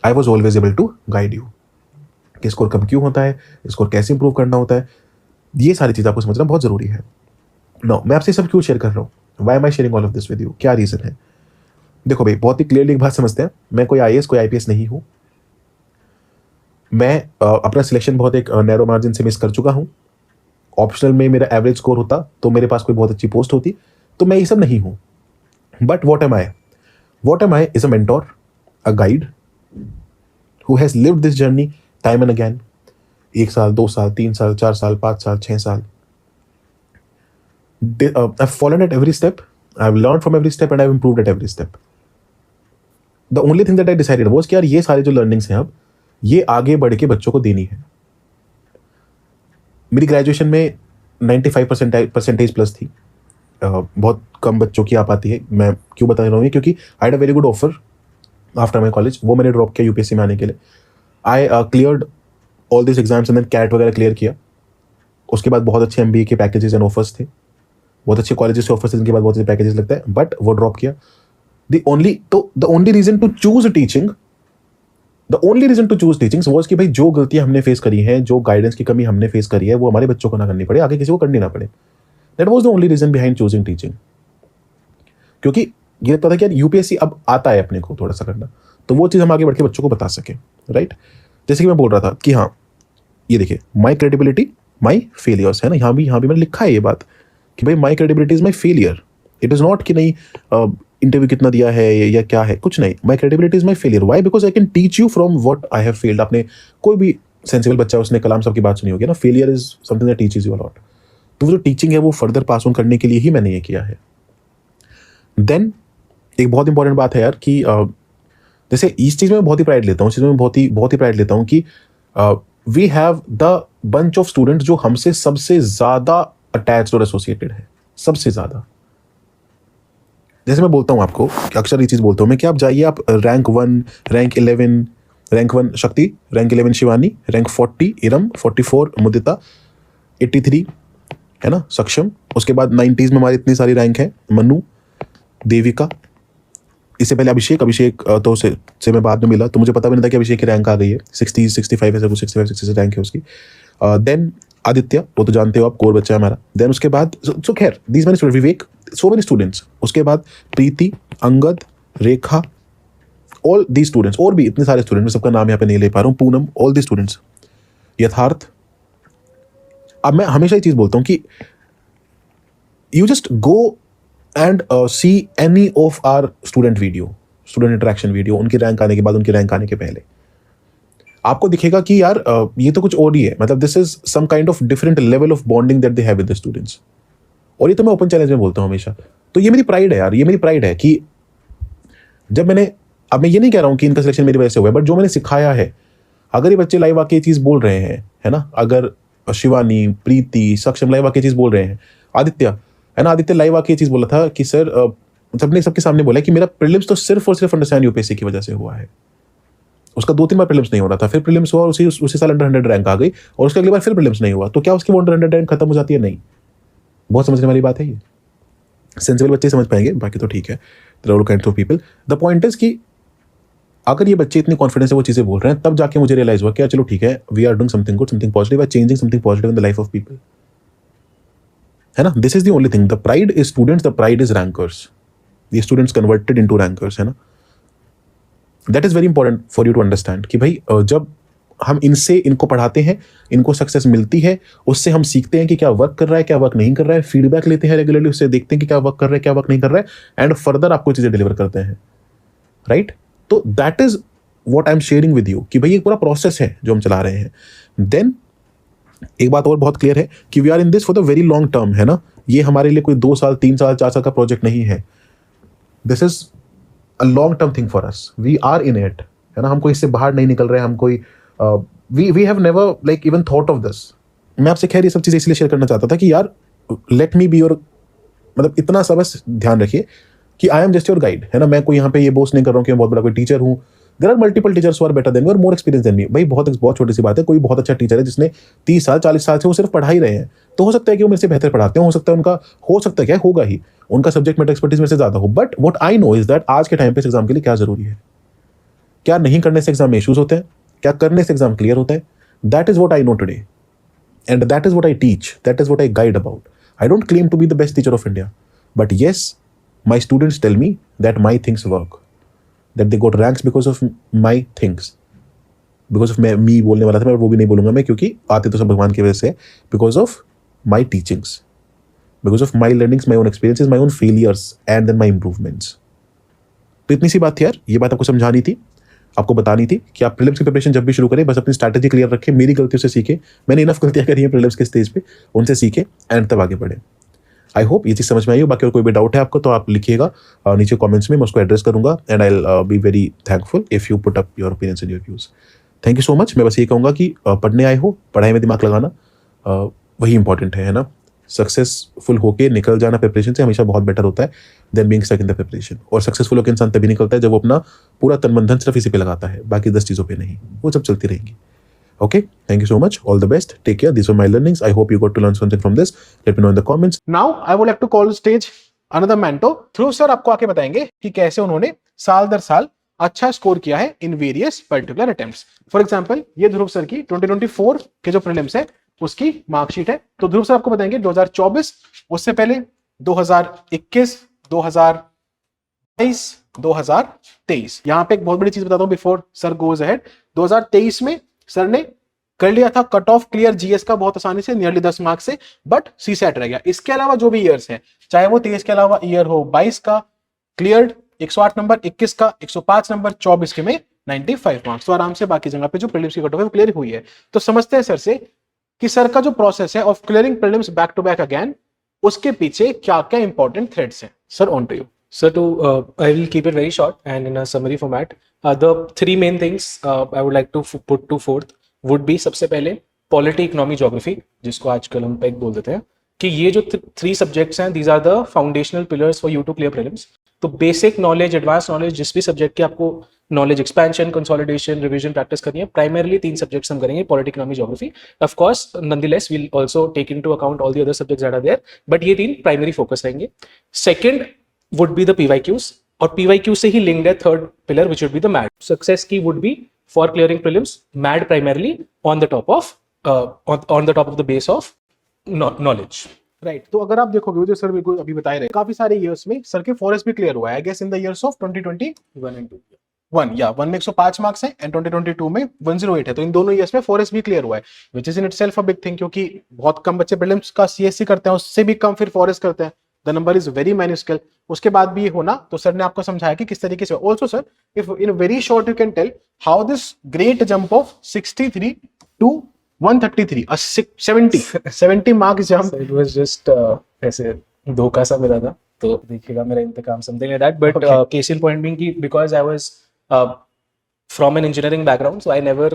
I was always able to guide you कि स्कोर कम क्यों होता है, स्कोर कैसे इंप्रूव करना होता है। ये सारी चीज़ आपको समझना बहुत जरूरी है। नो, मैं आपसे सब क्यों शेयर कर रहा हूँ, why am I sharing all of this with you, क्या रीजन है? देखो भाई, बहुत ही क्लियरली एक बात समझते हैं, मैं कोई IAS कोई IPS नहीं हूँ। मैं अपना सिलेक्शन बहुत एक नैरो मार्जिन से मिस कर चुका हूँ। ऑप्शनल में मेरा एवरेज स्कोर होता तो मेरे पास कोई बहुत अच्छी पोस्ट होती, तो मैं ये सब नहीं हूँ। But what am I? What am I is a mentor, a guide who has lived this journey time and again. 1 साल, 2 साल, 3 साल, 4 साल, 5 साल, 6 साल। I've fallen at every step, I've learned from every step and I've improved at every step. The only thing that I decided was कि यार ये सारे जो लर्निंग्स हैं अब ये आगे बढ़ के बच्चों को देनी है। मेरी ग्रेजुएशन में 95% प्लस थी। बहुत कम बच्चों की आ पाती है। मैं क्यों बता रहा हूँ, क्योंकि I had a very good offer after my college, वो मैंने ड्रॉप किया UPSC में आने के लिए। I cleared all this exams and then CAT वगैरह क्लियर किया। उसके बाद बहुत अच्छे MBA के पैकेजेस एंड ऑफर्स थे, बहुत अच्छे कॉलेजेस से ऑफर्स थे, जिनके बाद बहुत अच्छे पैकेजेस लगता है, बट वो ड्रॉप किया। The only reason to choose teaching was कि भाई जो गलतियां हमने फेस करी हैं, जो गाइडेंस की कमी हमने फेस करी है, वो हमारे बच्चों को ना करनी पड़े, आगे किसी को करनी ना पड़े। That was the only reason behind choosing teaching. क्योंकि ये पता कि यार UPSC अब आता है अपने को थोड़ा सा करना, तो वो चीज़ हम आगे बढ़ के बच्चों को बता सकें, राइट? जैसे कि मैं बोल रहा था कि हाँ, ये देखिए, माई क्रेडिबिलिटी माई फेलियर्स, है ना। यहाँ भी मैंने लिखा है ये बात कि भाई माई credibility is my failure. It is not कि नहीं इंटरव्यू कितना दिया है या क्या है, कुछ नहीं। My credibility is my failure. Why? Because I can teach you from what I have failed. आपने कोई भी सेंसिबल बच्चा, उसने कलाम साहब की बात सुनी होगी ना, failure is something that teaches you a lot. तो वो जो टीचिंग है वो फर्दर पास ऑन करने के लिए ही मैंने ये किया है। देन एक बहुत इंपॉर्टेंट बात है यार कि जैसे इस चीज़ में बहुत ही प्राइड लेता हूँ, इस चीज़ में बहुत ही प्राइड लेता हूँ कि we have the bunch of students जो हमसे सबसे ज़्यादा अटैच्ड और एसोसिएटेड है, सबसे ज़्यादा। जैसे मैं बोलता हूँ आपको, अक्सर ये चीज़ बोलता हूँ मैं कि आप जाइए, आप रैंक 1, रैंक 11, रैंक 1 शक्ति, रैंक 11 शिवानी, रैंक 40 इरम, 44 मुदिता, 83 है ना सक्षम, उसके बाद 90s में हमारी इतनी सारी रैंक है, मनु, देविका, इससे पहले अभिषेक तो से मैं बाद में मिला, तो मुझे पता भी नहीं था कि अभिषेक की रैंक आ गई है 60, 65 ऐसा कुछ, 65, 66 रैंक है उसकी। देन आदित्य, वो तो जानते हो आप, कोर बच्चा है हमारा। देन उसके बाद सो खैर these many student, Vivek, so many students. उसके बाद प्रीति, अंगद, रेखा, ऑल दी स्टूडेंट्स, और भी इतने सारे स्टूडेंट, मैं सबका नाम यहाँ पे नहीं ले पा रहा हूँ, पूनम, ऑल दी स्टूडेंट्स, यथार्थ। अब मैं हमेशा ये चीज़ बोलता हूँ कि you just go and see any of our student interaction video, उनकी रैंक आने के बाद, उनकी रैंक आने के पहले, आपको दिखेगा कि यार ये तो कुछ और ही है। मतलब this is some kind of different level of bonding that they have with the students. और ये तो मैं ओपन चैलेंज में बोलता हूँ हमेशा। तो ये मेरी प्राइड है यार, ये मेरी प्राइड है कि जब मैंने, अब मैं ये नहीं कह रहा हूँ कि इनका सिलेक्शन मेरी वजह से हुआ है, बट जो मैंने सिखाया है, अगर ये बच्चे लाइव आके ये चीज़ बोल रहे हैं, है ना, अगर शिवानी, प्रीति, सक्षम लाइव आके ये चीज़ बोल रहे हैं, आदित्य, है ना, आदित्य लाइव आके ये चीज़ बोला था कि सर, सबने सबके सामने बोला कि मेरा प्रीलिम्स तो सिर्फ और सिर्फ अंडरस्टैंड UPSC की वजह से हुआ है। उसका 2-3 बार प्रीलिम्स नहीं हो रहा था, फिर प्रीलिम्स हुआ और उसी साल अंडर 100 रैंक आ गई, और उसके अगली बार फिर प्रीलिम्स नहीं हुआ, तो क्या उसकी वो अंडर 100 रैंक खत्म हो जाती है? नहीं। बहुत समझने वाली बात है ये, सेंसिबल बच्चे समझ पाएंगे, बाकी तो ठीक है, there are all kinds of people. The point is कि अगर ये बच्चे इतनी कॉन्फिडेंस से वो चीज़ें बोल रहे हैं, तब जाके मुझे रियलाइज हुआ कि चलो ठीक है, we are doing something good, something positive, we are changing something positive in the life of people, है ना। This is the only thing. The pride is students, the pride is rankers. ये students converted into rankers, है ना। That is very important for you to understand कि भाई जब हम इनको पढ़ाते हैं, इनको सक्सेस मिलती है, उससे हम सीखते हैं कि क्या वर्क कर रहा है, क्या वर्क नहीं कर रहा है, फीडबैक लेते हैं रेगुलरली, उससे देखते हैं कि क्या वर्क कर रहा है, क्या वर्क नहीं कर रहा है, एंड फर्दर आपको चीज़ें डिलीवर करते हैं, राइट। तो that is what I am sharing with you कि भाई एक पूरा प्रोसेस है जो हम चला रहे हैं। देन एक बात और बहुत क्लियर है कि we are in this for the very long term, है ना। ये हमारे लिए कोई 2 साल, 3 साल, 4 साल का प्रोजेक्ट नहीं है। This is a long term thing for us, we are in it, है ना। हम कोई इससे बाहर नहीं निकल रहे हैं, हम कोई we have never like even thought of this. मैं आपसे खैर ये सब चीज़ें इसलिए शेयर करना चाहता था कि यार लेट मी बी योर, मतलब इतना सा बस ध्यान रखिए कि I am just your guide, है ना. मैं कोई यहाँ पे ये बोस्ट नहीं कर रहा हूँ कि मैं बहुत बड़ा कोई टीचर हूँ. There are multiple teachers who are better than me और मोर एक्सपीरियंस देन मी. भाई बहुत छोटी सी बात है. कोई बहुत अच्छा टीचर है जिसने 30 साल 40 साल से वो सिर्फ पढ़ा ही रहे हैं, तो हो सकता है कि वो मेरे से बेहतर पढ़ाते हो सकता है उनका, हो सकता है क्या होगा ही, उनका सब्जेक्ट मैटर एक्सपर्टीज मेरे से ज्यादा हो. But what I know is that आज के टाइम पे इस एग्जाम के लिए क्या जरूरी है, क्या नहीं करने से एग्जाम में इश्यूज होते हैं, क्या करने से एग्जाम क्लियर होता है. That is what I know today and that is what I teach, that is what I guide about. I don't claim to be the best teacher of India, but yes, my students tell me that my things work, that they got ranks because of my things, because of me बोलने वाला था मैं, वो भी नहीं बोलूंगा मैं क्योंकि आते तो सब भगवान की वजह से, because of my teachings, because of my learnings, my own experiences, my own failures and then my improvements. तो इतनी सी बात थी यार, ये बात आपको समझानी थी, आपको बतानी थी कि आप प्रीलिम्स की प्रिपरेशन जब भी शुरू करें बस अपनी स्ट्रैटेजी क्लियर रखें. मेरी गलतियों से सीखें, मैंने इनफ गलतियां करी हैं प्रीलिम्स के स्टेज पे, उनसे सीखें एंड तब आगे बढ़ें. आई होप ये चीज़ समझ में आई हो. बाकी अगर कोई भी डाउट है आपको तो आप लिखिएगा नीचे कमेंट्स में, मैं उसको एड्रेस करूंगा and I will be very thankful if you put up your opinions and your views. Thank you so much. मैं बस ये कहूँगा कि पढ़ने आए हो, पढ़ाई में दिमाग लगाना वही इंपॉर्टेंट है ना. सक्सेसफुल होके निकल जाना प्रिपरेशन से हमेशा बहुत बेटर होता है than being stuck in the preparation. और सक्सेसफुल होकर इंसान तभी निकलता है जब वो अपना पूरा तन मन धन सिर्फ इसी पे लगाता है, बाकी 10 चीज़ों पे नहीं. वो सब चलती रहेंगी. Okay, thank you so much. All the best. Take care. This were my learnings. I hope you got to learn something from this. Let me know in the comments. Now I would like to call stage another mentor. Dhruv sir आपको आके बताएंगे कि कैसे उन्होंने साल दर साल अच्छा score किया है in various particular attempts. For example ये ध्रुव सर की 2024 के जो प्रीलिम्स है उसकी मार्कशीट है. तो ध्रुव सर आपको बताएंगे 2024, उससे पहले 2021, 2022, 2023. यहां पे एक बहुत बड़ी चीज बताता हूं बिफोर सर गोज अहेड. 2023 में सर ने कर लिया था कट ऑफ क्लियर जीएस का बहुत आसानी से, नियरली 10 मार्क्स से, बट सीसैट रह गया. इसके अलावा जो भी ईयर्स है, चाहे वो 23 के अलावा ईयर हो, 22 का क्लियर्ड 108 नंबर, 21 का 105 नंबर, 24 के में 95 मार्क्स. तो आराम से बाकी जगह पे जो प्रीलिम्स की कट ऑफ है वो क्लियर हुई है. तो समझते हैं सर से कि सर का जो प्रोसेस है of clearing prelims back to back again, उसके पीछे क्या क्या इंपॉर्टेंट थ्रेड्स हैं. Sir, on to you. So I will keep it very short and in a summary format. The three main things I would like to put to forth would be, सबसे पहले polity, economy, geography, जिसको आजकल हम peg बोल देते हैं, कि ये जो 3 सब्जेक्ट्स हैं, these are the foundational pillars for you to clear prelims. तो बेसिक नॉलेज, एडवांस नॉलेज, जिस भी सब्जेक्ट की आपको knowledge expansion, consolidation, revision, practice करनी है, प्राइमरली 3 सब्जेक्ट्स हम करेंगे, polity, economy, geography. Of course nonetheless we will also take into account all the other subjects that are there, but ये 3 primary focus रहेंगे. Second would be the PYQs, और PYQ से ही linked है third pillar which would be the MAD. Success key would be for clearing prelims, MAD primarily on the top of the base of knowledge. Right. तो अगर आप देखोगे जो sir बिल्कुल अभी बताए रहे, काफी सारे ईयर्स में सर के फॉरेस्ट भी क्लियर हुआ है. I guess in the years of 2021 and 2 या 1 में 105 मार्क्स हैं एंड 2022 में 108 है. तो इन दोनों ईयर्स में फॉरेस्ट भी क्लियर हुआ है, which is in itself a big thing, क्योंकि बहुत कम बच्चे प्रीलिम्स का सीएससी करते हैं, उससे भी कम फिर फॉरेस्ट करते हैं. The number is very minuscule. उसके बाद भी ये होना, तो सर ने आपको समझाया कि किस तरीके से. Also sir, if in very short you can tell how this great jump of 63 to 133, 70 marks jump. So it was just ऐसे धोखा सा मिला था, तो देखिएगा मेरा इंतकाम, something like that. But case in point being कि because I was from an engineering background, so I never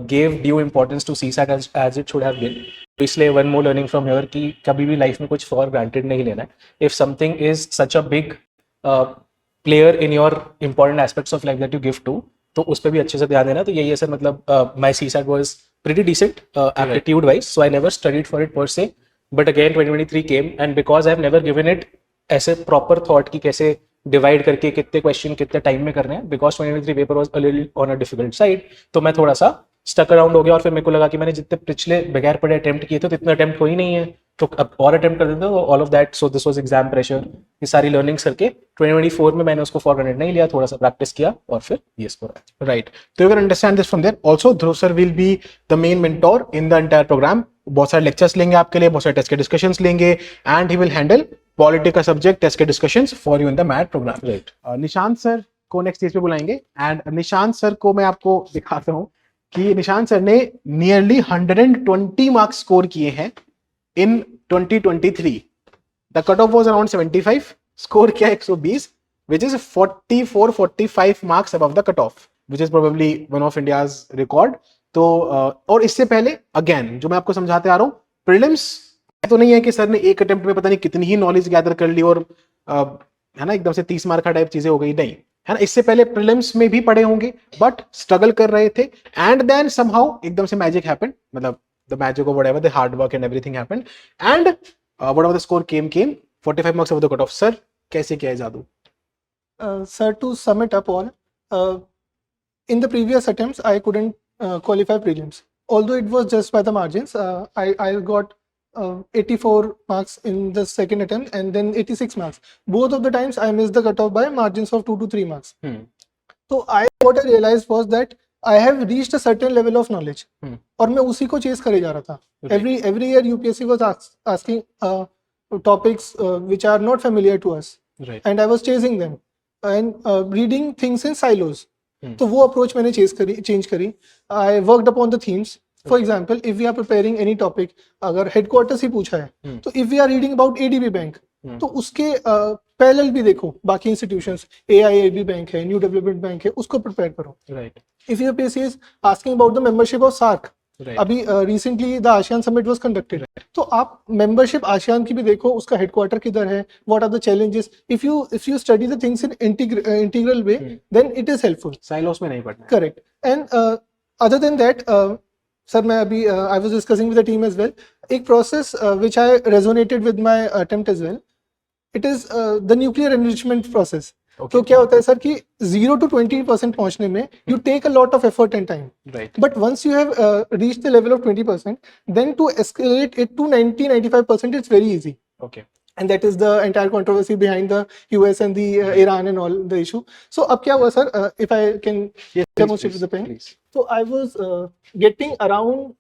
gave due importance to CSAT as it should have been. तो इसलिए one more learning from here कि कभी भी life में कुछ for granted नहीं लेना है. If something is such a big player in your important aspects of life that you give to, तो उस पर भी अच्छे से ध्यान देना. तो यही है सर, मतलब my CSAT was pretty decent aptitude wise, so I never studied for it per se. But again 2023 came and because I have never given it ऐसे proper thought कि कैसे डिवाइड करके कितने क्वेश्चन कितने टाइम में करने हैं, because 2023 paper was a little on a difficult side, तो मैं थोड़ा सा स्टक अराउंड हो गया. और फिर मेरे को लगा कि मैंने जितने पिछले बगैर पढ़े अटेम्प्ट किए थे तो इतने अटेम्प्ट हो ही नहीं है, तो अब और अटेम्प्ट कर देते हैं. All of that, so this was exam pressure, ये सारी लर्निंग्स करके 2024 में मैंने उसको 400 नहीं लिया, थोड़ा सा प्रैक्टिस किया और फिर ये स्कोर आया. राइट. तो you can understand this from there. Also Dhruv sir will be the main mentor in the entire program. बहुत सारे लेक्चर्स लेंगे आपके लिए, बहुत सारे टेस्ट के डिस्कशंस लेंगे, and he will handle polity का सब्जेक्ट, टेस्ट के discussions for you in the mad program. Right. Nishant sir को नेक्स्ट स्टेज पे बुलाएंगे, एंड निशांत सर को मैं आपको दिखाता हूं कि निशांत सर ने नियरली 120 मार्क्स स्कोर किए हैं इन 2023. The cut off was around 75, score किया 120, which is 44-45 marks above the cutoff, which is probably one of India's record. तो और इससे पहले अगेन जो मैं आपको समझाते आ रहा हूँ, प्रीलिम्स तो नहीं है कि सर ने एक अटेम्प्ट में पता नहीं कितनी ही नॉलेज गैदर कर ली और है ना एकदम से 30 मार्क का टाइप चीजें हो गई, नहीं है ना। इससे पहले प्रीलिम्स में भी पढ़े होंगे बट स्ट्रगल कर रहे थे, एंड देन समहाउ एकदम से मैजिक हैपेंड, मतलब the magic of whatever the hard work and everything happened, and whatever the score came 45 marks of the cut of. Sir कैसे किया है जादू? Sir, to sum it up all, in the previous attempts, I couldn't qualify prelims. Although it was just by the margins, I got 84 marks in the second attempt and then 86 marks. Both of the times I missed the cutoff by margins of 2 to 3 marks. So what I realized was that I have reached a certain level of knowledge. और मैं उसी को chess करे जा रहा था. Every year UPSC was asking topics which are not familiar to us. Right. And I was chasing them and reading things in silos. तो वो approach मैंने change करी. I worked upon the themes. For example, if we are preparing any topic, अगर headquarters ही पूछा है, तो if we are reading about ADB Bank, तो उसके parallel भी देखो बाकी institutions, AIAB Bank है, New Development Bank है, उसको prepare करो. Right. If UPSC is asking about the membership of SAARC, Right. अभी recently the ASEAN summit was conducted. तो आप membership ASEAN की भी देखो, उसका headquarter किधर है, what are the challenges. If you study the things in integral way, then it is helpful. Silos में नहीं पढ़ना है. Correct. And other than that, sir, मैं अभी I was discussing with the team as well. एक process which I resonated with my attempt as well. It is the nuclear enrichment process. Okay. तो क्या होता है सर कि 0 to 20% पहुंचने में you take a lot of effort and time. Right. But once you have reached the level of 20%, then to escalate it to 90-95%, it's very easy. Okay. And that is the entire controversy behind the US and the Iran and all the issue. So अब क्या हुआ sir, if I can demonstrate with the pen. Please. So I was getting around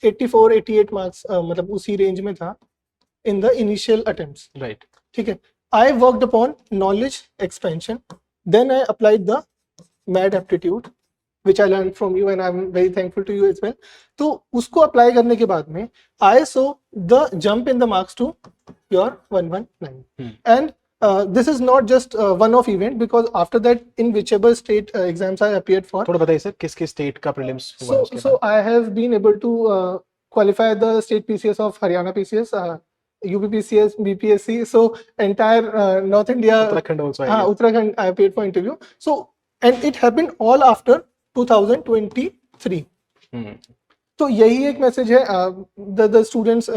84-88 marks, मतलब उसी range में था in the initial attempts. Right. ठीक है. I worked upon knowledge expansion. Then I applied the MAD aptitude, which I learned from you, and I'm very thankful to you as well. तो उसको apply करने के बाद में I saw the jump in the marks to your 119. And this is not just one-off event, because after that, in whichever state exams I appeared for, थोड़ा बताइए sir किस किस स्टेट का प्रीलिम्स हुआ उसके so I have been able to qualify the state PCS of Haryana PCS, UP PCS, BPSC. So entire North India, Uttarakhand also I हाँ, guess. Uttarakhand I appeared for interview. So and it happened all after 2023. तो यही एक message है. The students,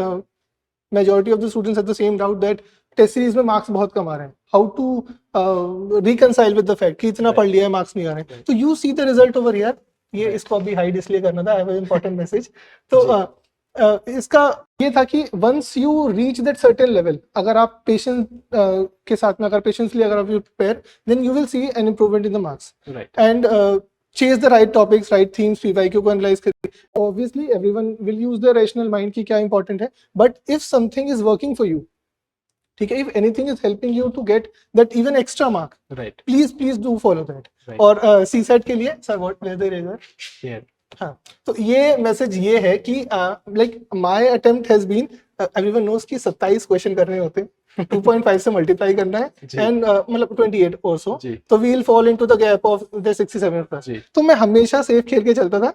majority of the students have the same doubt that test series में marks बहुत कम आ रहे हैं. How to reconcile with the fact कि इतना पढ़ लिया है, मार्क्स नहीं आ रहे हैं. तो you see the result over here. ये इसको अभी हाइड इसलिए करना था, I have an important message. तो इसका ये था कि once you reach that certain level, अगर आप पेशेंस के साथ में, अगर पेशेंसली अगर आप you prepare, then you will see an improvement in the marks. And chase the right topics, right themes, PYQ को analyze करिए. Obviously everyone will use their rational mind कि क्या important है, but if something is working for you, ठीक है, if anything is helping you to get that even extra mark, right, please do follow that. Right. और CSAT के लिए sir, what where the razor? yeah, हाँ, तो ये message ये है कि like my attempt has been, everyone knows कि 27 क्वेश्चन करने होते हैं, 2.5 से मल्टीप्लाई करना है, एंड मतलब 28 और सो, तो we will fall into the gap of the 67 plus. तो मैं हमेशा सेफ खेल के चलता था.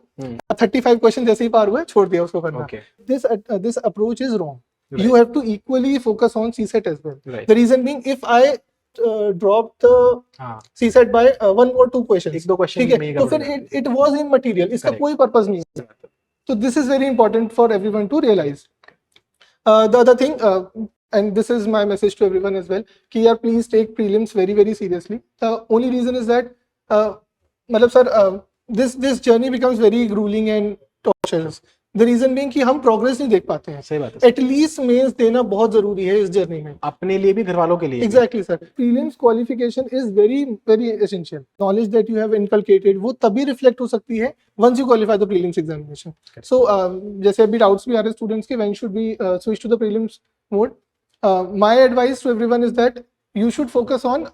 35 क्वेश्चन जैसे ही पार हुए छोड़ दिया उसको करना. This approach is wrong. You have to equally focus on CSAT as well. Right. The reason being, if I drop the CSAT by 1 or 2 questions, एक दो क्वेश्चन ठीक है, तो फिर it was immaterial. इसका कोई पर्पस नहीं है. So this is very important for everyone to realize. The other thing, and this is my message to everyone as well, कि यार please take prelims very seriously. The only reason is that मतलब sir, this journey becomes very grueling and torturous. The reason being कि हम progress नहीं देख पाते हैं. सही बात है. At least mains देना बहुत जरूरी है इस जर्नी में, अपने लिए भी, घर वालों के लिए. Exactly sir. Prelims qualification is very essential. Knowledge that you have inculcated वो तभी reflect हो सकती है once you qualify the prelims examination. So जैसे अभी doubts भी आ रहे students के, when should we switch to the prelims mode? My advice to everyone is that you should focus on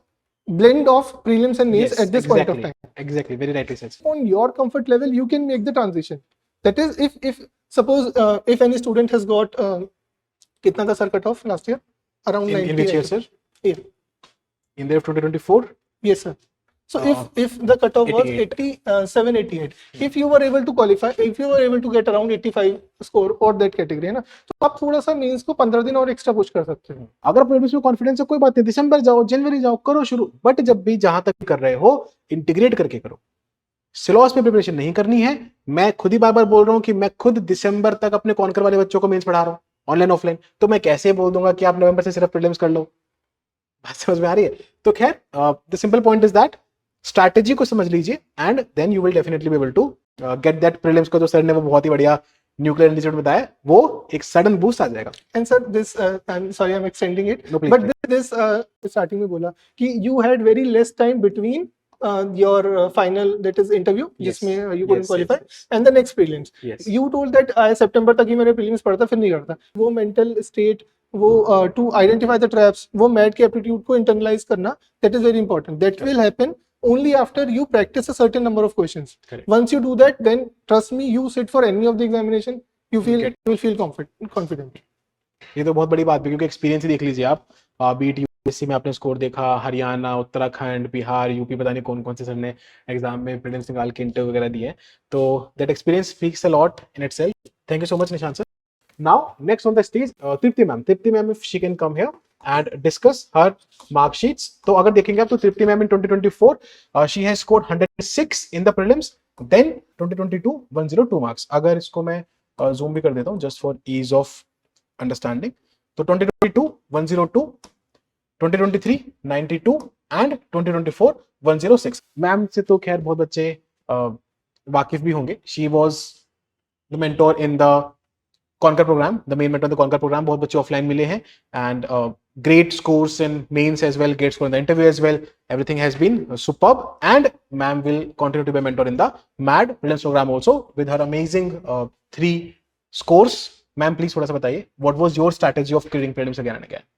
blend of prelims and mains at this point of time. Exactly, very rightly said. On your comfort level, you can make the transition. That is, if suppose if any student has got कितना था sir cut off last year? Around 90. In which year, sir? Yeah. In the year of 2024? Yes sir. So if the cutoff was 87, 88, if you were able to qualify, if you were able to get around 85 score or that category है ना, तो आप थोड़ा सा mains को 15 दिन और extra push कर सकते हो. अगर प्रीलिम्स में कॉन्फिडेंस है कोई बात नहीं, दिसंबर जाओ, जनवरी जाओ, करो शुरू. बट जब भी जहां तक कर रहे हो इंटीग्रेट करके करो. सिलेबस पे प्रिपरेशन नहीं करनी है. मैं खुद ही बार बार बोल रहा हूं कि मैं खुद दिसंबर तक अपने कॉन्कर वाले बच्चों को मेंस पढ़ा रहा हूं, ऑनलाइन ऑफलाइन. तो मैं कैसे बोल दूंगा कि आप नवंबर से सिर्फ प्रीलिम्स कर लो? बात समझ में आ रही है? तो खैर the simple point is that strategy को समझ लीजिए and then you will definitely be able to get that prelims का जो सर ने वो बहुत ही बढ़िया न्यूक्लियर इंस्टीट्यूट में बताया, वो एक सडन बूस्ट आ जाएगा. And sir, this I'm sorry I'm extending it, No, please, but this starting में बोला कि you had very less time between your final, that is interview, Yes. जिसमें you couldn't Yes, qualify, yes, and the next prelims. Yes. You told that I September तक ही मैंने prelims पढ़ा था, फिर नहीं करता. वो mental state, वो to identify the traps, वो मैथ के aptitude को internalize करना, that is very important. That will happen only after you practice a certain number of questions. Correct. Once you do that, then trust me, you sit for any of the examination, you will feel confident. ये तो बहुत बड़ी बात है क्योंकि experience ही देख लीजिए आप. बीट यूपीएससी में आपने स्कोर देखा, हरियाणा, उत्तराखंड, बिहार, यूपी, पता नहीं कौन कौन से सर ने एग्जाम में प्रीलिम्स निकाल के इंटरव्यू वगैरह दिए. तो that experience speaks a lot in itself. Thank you so much Nishant sir. Now next on the stage Tripti ma'am. Tripti ma'am if she can come here and discuss her mark sheets. तो अगर देखेंगे आप तो तृप्ति ma'am in 2024 she has scored 106 in the prelims, then 2022 102 marks. अगर इसको मैं zoom भी कर देता हूँ just for ease of understanding. तो 2022 102, 2023 92 and 2024 106. मैम से तो खैर बहुत बच्चे वाकिफ भी होंगे. She was the mentor in the Conquer program, the main mentor of the Conquer program. बहुत बच्चे ऑफलाइन मिले हैं and great scores in mains as well, great score in the interview as well. Everything has been superb and ma'am will continue to be a mentor in the MAD prelims program also with her amazing 3 scores. Ma'am please थोड़ा सा बताइए what was your strategy of clearing prelims again and again?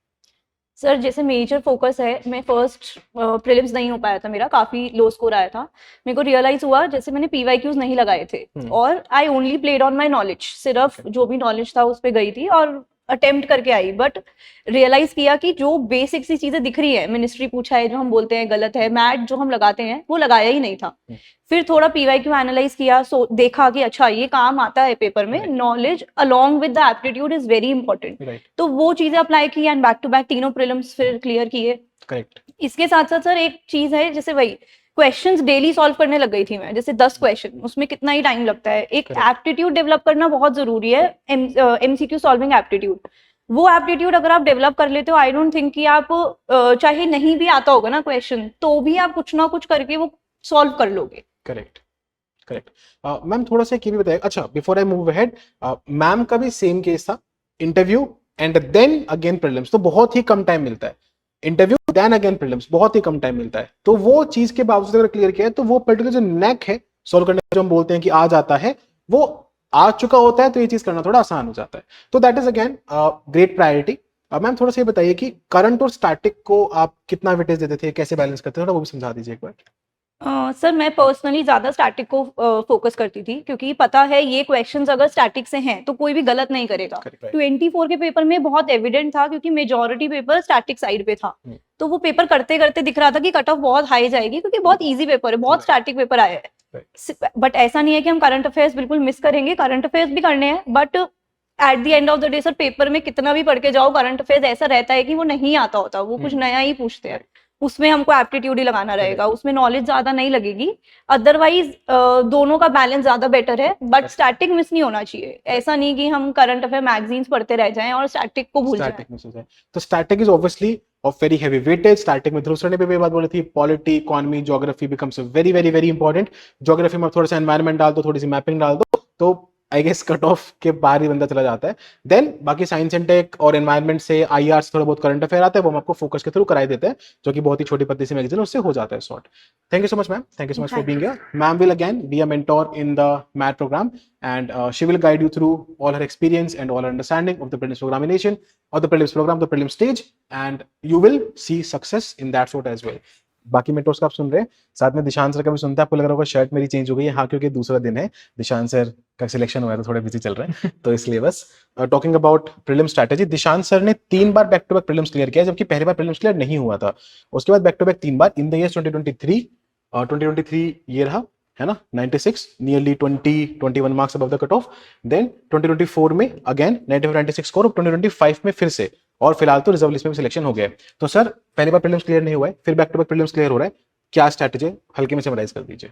Sir जैसे major focus है, मैं first prelims नहीं हो पाया था, मेरा काफी लो स्कोर आया था. मेरे को रियलाइज हुआ जैसे मैंने पीवाईक्यूज नहीं लगाए थे और I only played on my knowledge. सिर्फ जो भी नॉलेज था उस पे गई थी और अटेम्प्ट करके आई. बट रियलाइज किया कि जो बेसिक सी चीजें दिख रही है, मिनिस्ट्री पूछा है जो हम बोलते हैं गलत है, मैट जो हम लगाते हैं वो लगाया ही नहीं था. फिर थोड़ा पीवाईक्यू एनालाइज किया, देखा कि अच्छा ये काम आता है पेपर में. Knowledge along with the aptitude is very important. तो वो चीजें अप्लाई की एंड बैक टू बैक तीनों प्रीलिम्स फिर क्लियर किए. करेक्ट. इसके साथ साथ सर एक चीज है, जैसे वही क्वेश्चंस डेली सॉल्व करने लग गई थी मैं. जैसे 10 क्वेश्चन, उसमें कितना ही टाइम लगता है. एक एप्टीट्यूड डेवलप करना बहुत जरूरी है, एमसीक्यू सॉल्विंग एप्टीट्यूड. वो एप्टीट्यूड अगर आप डेवलप कर लेते हो, आई डोंट थिंक कि आप चाहे नहीं भी आता होगा ना क्वेश्चन, तो भी आप कुछ ना कुछ करके वो सॉल्व कर लोगे. करेक्ट. करेक्ट. मैम थोड़ा सा ये भी बताइए. अच्छा before I move ahead, ma'am का भी सेम केस था, interview and then again prelims. तो बहुत ही कम टाइम मिलता है. इंटरव्यू देन अगेन प्रीलिम्स, बहुत ही कम टाइम मिलता है. तो वो चीज के बावजूद अगर क्लियर किया है तो वो पर्टिकुलर जो नेक है सॉल्व करने का, जो हम बोलते हैं कि आ जाता है, वो आ चुका होता है, तो ये चीज करना थोड़ा आसान हो जाता है. तो that is again great priority. Ma'am थोड़ा सा ये बताइए कि करंट और स्टैटिक को आप कितना वेटेज देते थे, कैसे बैलेंस करते थे, थोड़ा वो भी समझा दीजिए एक बार. सर मैं पर्सनली ज्यादा स्टैटिक को फोकस करती थी, क्योंकि पता है ये क्वेश्चंस अगर स्टैटिक से हैं तो कोई भी गलत नहीं करेगा. 24 के पेपर में बहुत एविडेंट था, क्योंकि मेजॉरिटी पेपर स्टैटिक साइड पे था. तो वो पेपर करते करते दिख रहा था कि कट ऑफ बहुत हाई जाएगी, क्योंकि बहुत इजी पेपर है, बहुत स्टैटिक पेपर आया है. बट ऐसा नहीं है कि हम करंट अफेयर्स बिल्कुल मिस करेंगे, करंट अफेयर्स भी करने हैं. But at the end of the day sir, paper में कितना भी पढ़ के जाओ, करंट अफेयर्स ऐसा रहता है कि वो नहीं आता होता, वो कुछ नया ही पूछते हैं. उसमें हमको एप्टीट्यूड ही लगाना रहेगा, उसमें नॉलेज ज्यादा नहीं लगेगी. अदरवाइज दोनों का बैलेंस ज्यादा बेटर है. बट स्टैटिक मिस नहीं होना चाहिए. ऐसा नहीं कि हम करंट अफेयर मैगजीन्स पढ़ते रह जाएं और स्टैटिक को भूल जाएं. तो static is obviously of very heavy weightage. Static में ध्रुव सर ने भी बात बोली थी, polity, economy, geography becomes very very very important. Geography में थोड़ा सा एनवायरमेंट डाल दो, थोड़ी सी मैपिंग डाल दो, तो आई गेस कट ऑफ के बाहर ही बंदा चला जाता है. देन बाकी साइंस एंड टेक और एनवायरमेंट से आईआर से थोड़ा बहुत करंट अफेयर आता है, वो हम आपको फोकस के थ्रू कराई देते हैं, जो कि बहुत ही छोटी पतली सी मैगजीन, उससे हो जाता है sort. Thank you so much ma'am. Thank you so much for being here. Ma'am will again be a mentor in the math program and she will guide you through all her experience and all her understanding of the prelims examination or the prelims program, the prelims stage, and you will see success in that sort as well. बाकी mentors का आप सुन रहे हैं, साथ में Dishant sir का भी सुनते हैं. आपको लग रहा होगा शर्ट मेरी चेंज हो गई है. हाँ, क्योंकि दूसरा दिन है, दिशांत सर का सिलेक्शन हुआ है तो थोड़े बिजी चल रहे हैं. तो इसलिए बस talking about prelim strategy, Dishant sir ने 3 बार back to back prelims clear किया, जबकि पहली बार प्रीलिम्स क्लियर नहीं हुआ था. उसके बाद बैक टू बैक 3 बार इन द ईयर 2023, 2023 ये रहा है ना 96, nearly 21 marks above the cut off. Then 2024 में अगेन 95-96 स्कोर, 2025 में फिर से, और फिलहाल तो रिजर्व लिस्ट में भी सिलेक्शन हो गया है। तो सर पहली बार प्रीलिम्स क्लियर नहीं हुआ है, फिर back to back prelims clear हो रहा है, क्या स्ट्रैटेजी हल्के में समराइज कर दीजिए।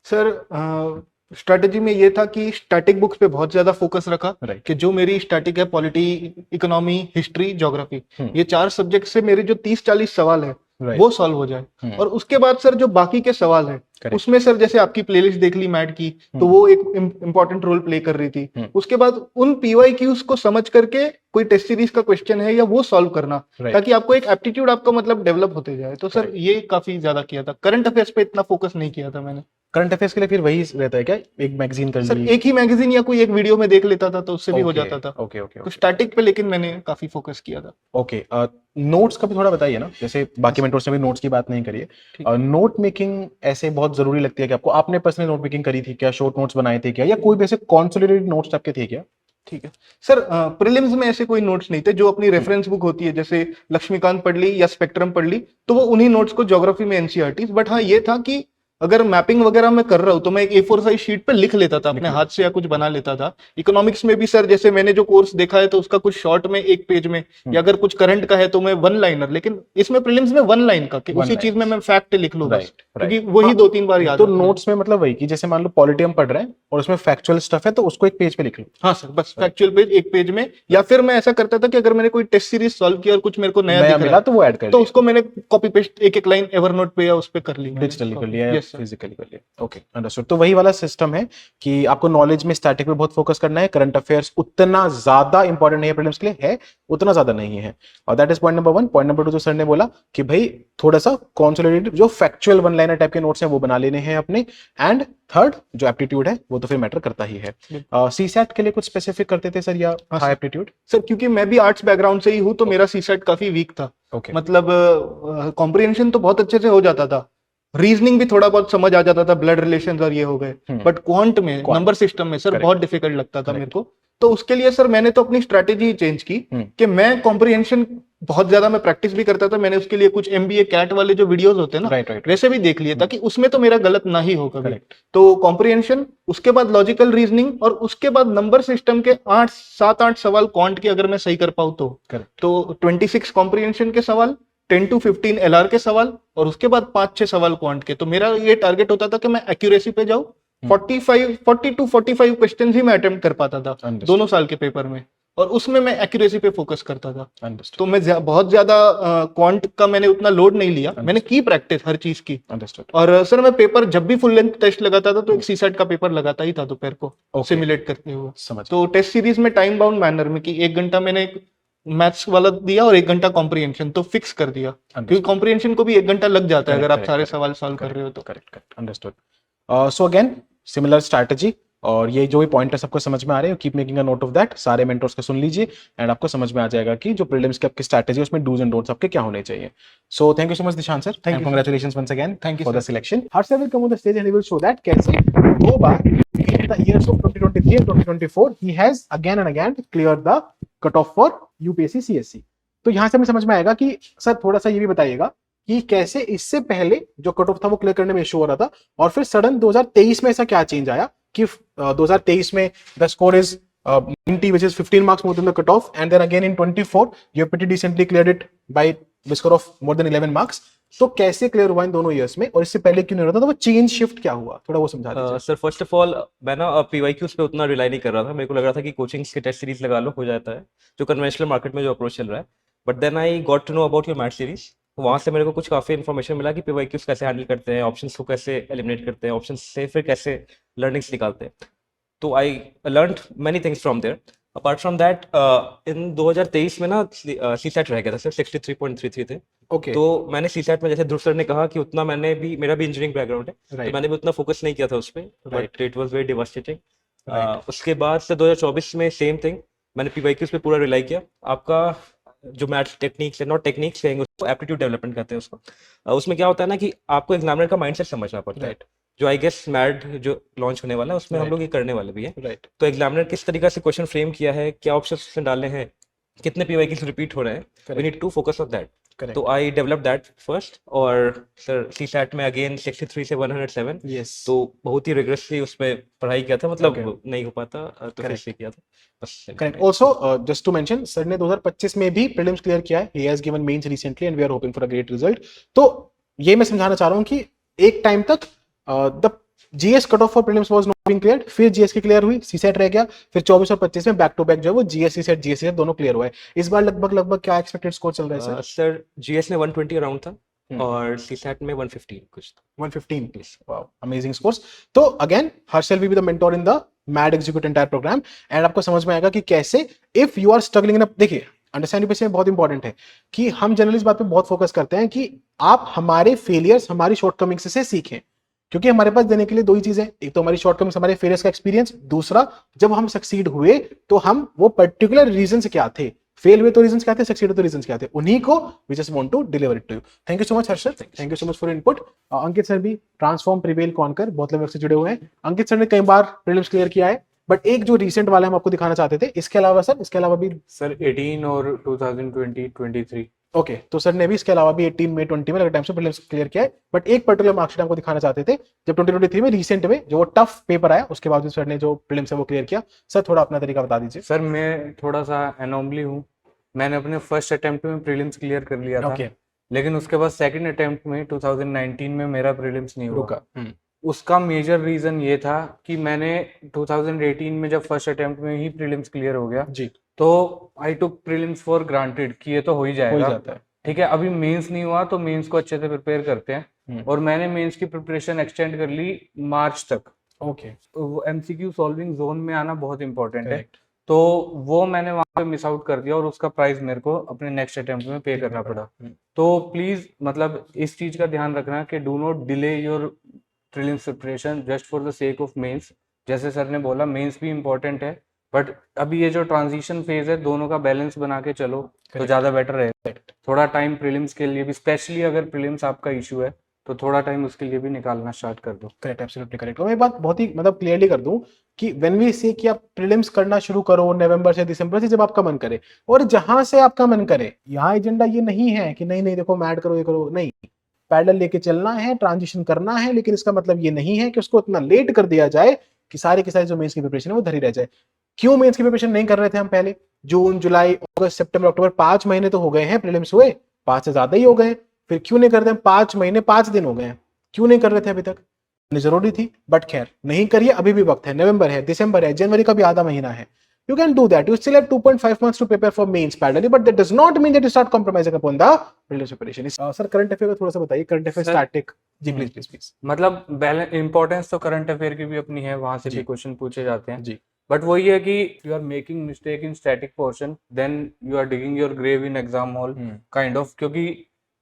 सर स्ट्रैटेजी में ये था कि स्टैटिक बुक्स पे बहुत ज्यादा फोकस रखा Right. कि जो मेरी स्टैटिक है, पॉलिटी, इकोनॉमी, हिस्ट्री, ज्योग्राफी, ये 4 सब्जेक्ट से मेरे जो 30-40 सवाल है Right. वो सॉल्व हो जाए। और उसके बाद सर जो बाकी के सवाल है Correct. उसमें सर जैसे आपकी प्लेलिस्ट देख ली मैट की, तो वो एक इम्पोर्टेंट रोल प्ले कर रही थी। उसके बाद उन पीवाईक्यूज को समझ करके कोई टेस्ट सीरीज का क्वेश्चन है या वो सॉल्व करना, Right. ताकि आपको एक एप्टीट्यूड आपका मतलब डेवलप होते जाए। तो सर ये काफी ज्यादा किया था। करंट अफेयर्स पे इतना फोकस नहीं किया था मैंने। करंट अफेयर्स के लिए फिर वही रहता है क्या, एक मैगजीन कर सर ली? एक ही मैगजीन या कोई एक वीडियो में देख लेता था तो उससे भी हो जाता था। ओके ओके तो स्टैटिक पे लेकिन मैंने काफी फोकस किया था। ओके। नोट्स का भी थोड़ा बताइए ना, जैसे बाकी मेंटर्स ने भी नोट्स की बात नहीं करी है। नोट मेकिंग ऐसे बहुत जरूरी लगती है कि आपको, आपने पर्सनली नोट मेकिंग करी थी क्या, शॉर्ट नोट्स बनाए थे क्या, या कोई भी ऐसे कॉन्सोलिडेटेड नोट्स आपके थे क्या? ठीक है सर, प्रीलिम्स में ऐसे कोई नोट्स नहीं थे। जो अपनी रेफरेंस बुक होती है, जैसे लक्ष्मीकांत पढ़ ली या स्पेक्ट्रम पढ़ ली, तो वो उन्हीं नोट्स को, ज्योग्राफी में एनसीईआरटी। बट हाँ ये था कि अगर मैपिंग वगैरह मैं कर रहा हूँ तो मैं एक A4 साइज शीट पे लिख लेता था अपने हाथ से या कुछ बना लेता था। इकोनॉमिक्स में भी सर जैसे मैंने जो कोर्स देखा है तो उसका कुछ शॉर्ट में एक पेज में, या अगर कुछ करंट का है तो मैं वन लाइनर, लेकिन इसमें प्रीलिम्स में वन लाइन का कि उसी चीज में मैं फैक्ट लिख लूँ बस, क्योंकि वही 2-3 बार याद तो आता है। नोट्स में मतलब वही कि जैसे मान लो पॉलिटी हम पढ़ रहे हैं और उसमें फैक्चुअल स्टफ है तो उसको एक पेज पे लिख लो। हाँ सर, बस फैक्चुअल पेज एक पेज में। या फिर मैं ऐसा करता था कि अगर मैंने कोई टेस्ट सीरीज सॉल्व किया और कुछ मेरे को नया दिख रहा मिला है तो वो ऐड कर तो लिया, उसको मैंने कॉपी पेस्ट एक एक लाइन एवरनोट पे या उस पे कर ली, डिजिटली कर लिया या Yes, sir. फिजिकली कर लिया। Okay understood. तो वही वाला सिस्टम है कि आपको नॉलेज में स्टैटिक पे बहुत फोकस करना है, करंट अफेयर्स उतना ज्यादा इंपॉर्टेंट नहीं है प्रीलिम्स के लिए, है उतना ज्यादा नहीं है। और that is point number 1। Point number 2 जो सर ने बोला कि भाई थोड़ा सा कॉन्सोलिडेटेड जो फैक्चुअल वन लाइनर टाइप के नोट्स हैं वो बना लेने हैं अपने। एंड थर्ड जो एप्टीट्यूड है वो तो फिर मैटर करता ही है। सीसैट के लिए कुछ स्पेसिफिक करते थे सर या हाई एप्टीट्यूड? सर क्योंकि मैं भी आर्ट्स बैकग्राउंड से ही हूँ तो मेरा सीसेट काफी वीक था। ओके मतलब कॉम्प्रिहेंशन तो बहुत अच्छे से हो जाता था, रीजनिंग भी थोड़ा बहुत समझ आ जाता था, ब्लड रिलेशंस और ये हो गए, बट क्वांट में, नंबर सिस्टम में सर बहुत डिफिकल्ट लगता था मेरे को। तो उसके लिए सर मैंने तो अपनी स्ट्रैटेजी चेंज की कि मैं कॉम्प्रिहेंशन बहुत ज्यादा मैं प्रैक्टिस भी करता था। मैंने उसके लिए कुछ MBA कैट वाले जो वीडियोस होते हैं ना, राइट वैसे भी देख लिए ताकि उसमें तो मेरा गलत ना ही हो कभी। तो कॉम्प्रिहेंशन, उसके बाद लॉजिकल रीजनिंग, और उसके बाद नंबर सिस्टम के 7-8 सवाल क्वांट के अगर मैं सही कर पाऊँ तो 26 कॉम्प्रिहेंशन के सवाल, 10 to 15 LR के सवाल, और उसके बाद 5-6 सवाल क्वांट के। तो मेरा ये टारगेट होता था कि मैं एक्यूरेसी पे जाऊं। 40 to 45 क्वेश्चन ही मैं अटेम्प्ट कर पाता था दोनों साल के पेपर में, और उसमें मैं एक्यूरेसी पे फोकस करता था। तो मैं बहुत ज्यादा क्वांट का मैंने उतना लोड नहीं लिया, मैंने की प्रैक्टिस हर चीज की। और सर मैं पेपर जब भी फुल लेंथ टेस्ट लगाता था तो एक सीसेट का पेपर लगाता ही था दोपहर को सिमुलेट करते हुए। तो टेस्ट सीरीज में टाइम बाउंड मैनर में कि 1 घंटा मैंने मैथ्स वाला दिया और 1 घंटा कॉम्प्रिहेंशन, तो फिक्स कर दिया, क्योंकि कॉम्प्रिहेंशन को भी 1 घंटा लग जाता है अगर आप सारे सवाल सॉल्व कर रहे हो तो। Correct understood. So again similar strategy, और ये जो भी पॉइंट है सबको समझ में आ रहे हैं, keep making a note of that, सारे मेंटर्स को सुन लीजिए एंड आपको समझ में आ जाएगा कि जो प्रीलिम्स की आपकी स्ट्रैटेजी है उसमें डूज एंड डोंट्स आपके क्या होने चाहिए। So thank you so much Dishant sir, and congratulations once again for the selection. Harsh will come on the stage and he will show that कैसे 2 बार in the years of 2023 and 2024 he has again and again cleared the cutoff for UPSC CSC। तो यहाँ से हमें समझ में आएगा कि sir थोड़ा सा ये भी बताइएगा कि कैसे इससे पहले जो कट ऑफ था वो क्लियर करने में इशू हो रहा था, और फिर सडन 2023 में ऐसा क्या चेंज आया कि 2023 में the score is 90 which is 15 marks more than the cutoff, and then again in 24 you have pretty decently cleared it by the score of more than 11 marks। तो कैसे क्लियर हुआ इन दोनों ईयर्स में, और इससे पहले क्यों नहीं होता था, वो चेंज शिफ्ट क्या हुआ, थोड़ा वो समझा दीजिए। सर फर्स्ट ऑफ ऑल मैं ना पीवाईक्यूज पे उतना रिलाई नहीं कर रहा था। मेरे को लग रहा था कि कोचिंग्स के टेस्ट सीरीज लगा लो, हो जाता है, जो कन्वेंशनल मार्केट में जो अप्रोच चल रहा है। But then I got to know about your math series. वहाँ से मेरे को कुछ काफ़ी इन्फॉर्मेशन मिला कि पीवाईक्यूज कैसे हैंडल करते हैं, ऑप्शंस को कैसे एलिमिनेट करते हैं, ऑप्शंस से फिर कैसे लर्निंग्स निकालते हैं। तो I learn many things from there. Apart from that in 2023 में ना सीसेट रह गया था सर, 63.33 थे। ओके तो मैंने सीसेट में, जैसे ध्रुव सर ने कहा कि उतना मैंने भी, मेरा भी इंजीनियरिंग बैकग्राउंड है, तो मैंने भी उतना फोकस नहीं किया था उस पर, but it was very devastating. उसके बाद से 2024 में सेम थिंग, मैंने पीवाईक्यूज पे पूरा रिलाई किया। आपका जो मैथ्स टेक्निक्स है, नॉट टेक्निक्स कहेंगे उसको, एप्टीट्यूड डेवलपमेंट कहते हैं उसको। उसमें क्या होता है ना कि आपको एग्जामिनर का माइंडसेट समझना पड़ता है, जो आई गेस मैड जो लॉन्च होने वाला है उसमें हम लोग ये करने वाले भी है। तो एग्जामिनर किस तरीके से क्वेश्चन फ्रेम किया है, क्या ऑप्शंस उसने डाले हैं, कितने पीवाईक्यूज रिपीट हो रहे हैं, we need to focus on that. Correct. तो आई डेवलप दैट फर्स्ट, और सर सीसैट में अगेन 63 से 107, Yes. तो बहुत ही रिग्रेसली उसमें पढ़ाई किया था, मतलब Okay. नहीं हो पाता, तो फिर Correct. से किया था बस। Correct. Also just to mention, sir ने 2025 में भी प्रीलिम्स क्लियर किया है. He has given mains recently and we are hoping for a great result. तो ये मैं समझाना चाह रहा हूँ कि एक टाइम तक the GS cut off for prelims was not being cleared, फिर जीएस की क्लियर हुई, सीसेट रह गया, फिर 24 और 25 में बैक टू बैक जो है वो जीएस सीसेट दोनों क्लियर हुआ है. इस बार लगभग क्या एक्सपेक्टेड स्कोर चल रहा है सर? सर जीएस में 120 अराउंड था, हम्म. और सीसैट में 115 कुछ था। 115. Wow, amazing scores. तो again Harshal will be the mentor in the MAD Execute Entire program, and आपको समझ में आएगा कि कैसे if you are struggling in a, देखिए अंडरस्टैंड यूपीएससी में बहुत इंपॉर्टेंट है कि हम जनरली इस बात पे बहुत फोकस करते हैं कि आप हमारे फेलियर्स, हमारी शॉर्टकमिंग्स से सीखें, क्योंकि हमारे पास देने के लिए दो ही चीजें, एक तो हमारी शॉर्टकमिंग्स, हमारे फेलियर्स का एक्सपीरियंस, दूसरा जब हम सक्सीड हुए तो हम वो पर्टिकुलर रीजंस क्या थे, फेल हुए तो रीजंस क्या थे, सक्सीड हुए तो रीजंस क्या थे, उन्हीं को we just want to deliver it to you. Thank you so much Harshal, thank you so much for input. Ankit sir भी ट्रांसफॉर्म, प्रिवेल, कॉन्कर बहुत लोग से जुड़े हुए हैं. अंकित सर ने कई बार प्रीलिम्स क्लियर किया है, बट एक जो रिसेंट वाला हम आपको दिखाना चाहते थे, इसके अलावा सर, इसके अलावा भी सर 18 और 2020-23 ओके, तो सर ने भी इसके अलावा भी 18 में 20 में लगभग टाइम से प्रीलिम्स क्लियर किया है, बट एक पर्टिकुलर मार्कशीट हमको दिखाना चाहते थे जब 2023 में रिसेंट में जो वो टफ पेपर आया, उसके बाद सर ने जो प्रीलिम्स है वो क्लियर किया. सर थोड़ा अपना तरीका बता दीजिए. सर मैं थोड़ा सा एनोमली हूँ, मैंने अपने फर्स्ट अटेम्प्ट में प्रीलिम्स क्लियर कर लिया था, ओके, लेकिन उसके बाद सेकंड अटेम्प्ट में 2019 में मेरा प्रीलिम्स नहीं हुआ. रुका. उसका मेजर रीजन ये था कि मैंने 2018 में जब फर्स्ट अटेम्प्ट में ही प्रीलिम्स क्लियर हो गया, जी, तो आई टुक प्रीलिम्स फॉर ग्रांटेड कि ये तो हो ही हो ही जाएगा. जाता है. ठीक है, अभी मेंस नहीं हुआ तो मेंस को अच्छे से प्रिपेयर करते हैं, हम्म. और मैंने मेंस की प्रिपरेशन एक्सटेंड कर ली मार्च तक. ओके, वो एमसीक्यू सॉल्विंग जोन में आना बहुत इंपॉर्टेंट है, करेक्ट. तो वो मैंने वहां पे मिस आउट कर दिया, और उसका प्राइस मेरे को अपने नेक्स्ट अटेम्प्ट में पे करना पड़ा. तो प्लीज मतलब इस चीज का ध्यान रखना कि do not delay your prelims preparation just for the sake of mains. जैसे सर ने बोला मेंस भी इंपॉर्टेंट है, बट अभी ये जो ट्रांजिशन फेज है दोनों का बैलेंस बना के चलो तो ज्यादा बेटर रहेगा. थोड़ा टाइम प्रीलिम्स के लिए भी, स्पेशली अगर प्रीलिम्स आपका इशू है तो थोड़ा टाइम उसके लिए भी निकालना स्टार्ट कर दो. Correct, absolutely correct. और मैं बात बहुत ही मतलब क्लियरली कर दूं कि व्हेन वी से कि आप प्रीलिम्स करना शुरू करो नवंबर से दिसंबर से, जब आपका मन करे और जहां से आपका मन करे, यहाँ एजेंडा ये नहीं है कि नहीं देखो मैड करो ये करो, नहीं, पैडल लेके चलना है, ट्रांजिशन करना है, लेकिन इसका मतलब ये नहीं है कि उसको इतना लेट कर दिया जाए कि सारे के सारे जो मेंस की प्रिपरेशन है वो धरी रह जाए. क्यों मेंस की प्रिपरेशन नहीं कर रहे थे हम पहले? जून, जुलाई, अगस्त, सितंबर, अक्टूबर, 5 महीने तो हो गए हैं, प्रीलिम्स हुए 5 से ज्यादा ही हो गए, फिर क्यों नहीं करते हम? 5 महीने 5 दिन हो गए हैं, क्यों नहीं कर रहे थे अभी तक? जरूरी थी, बट खैर नहीं करिए, अभी भी वक्त है, नवंबर है, दिसंबर है, जनवरी का भी आधा महीना है. You can do that. You still have 2.5 months to prepare for mains parallelly, but that does not mean that you start compromising upon the prelims preparation. Sir current affair का थोड़ा सा बताइए, करंट अफेयर Sir, स्टैटिक. जी please please please. मतलब balance importance तो current affair की भी अपनी है, वहां से जी. भी क्वेश्चन पूछे जाते हैं, जी, बट वही है कि you are making mistake in static portion, then you are digging your grave in exam hall kind of, क्योंकि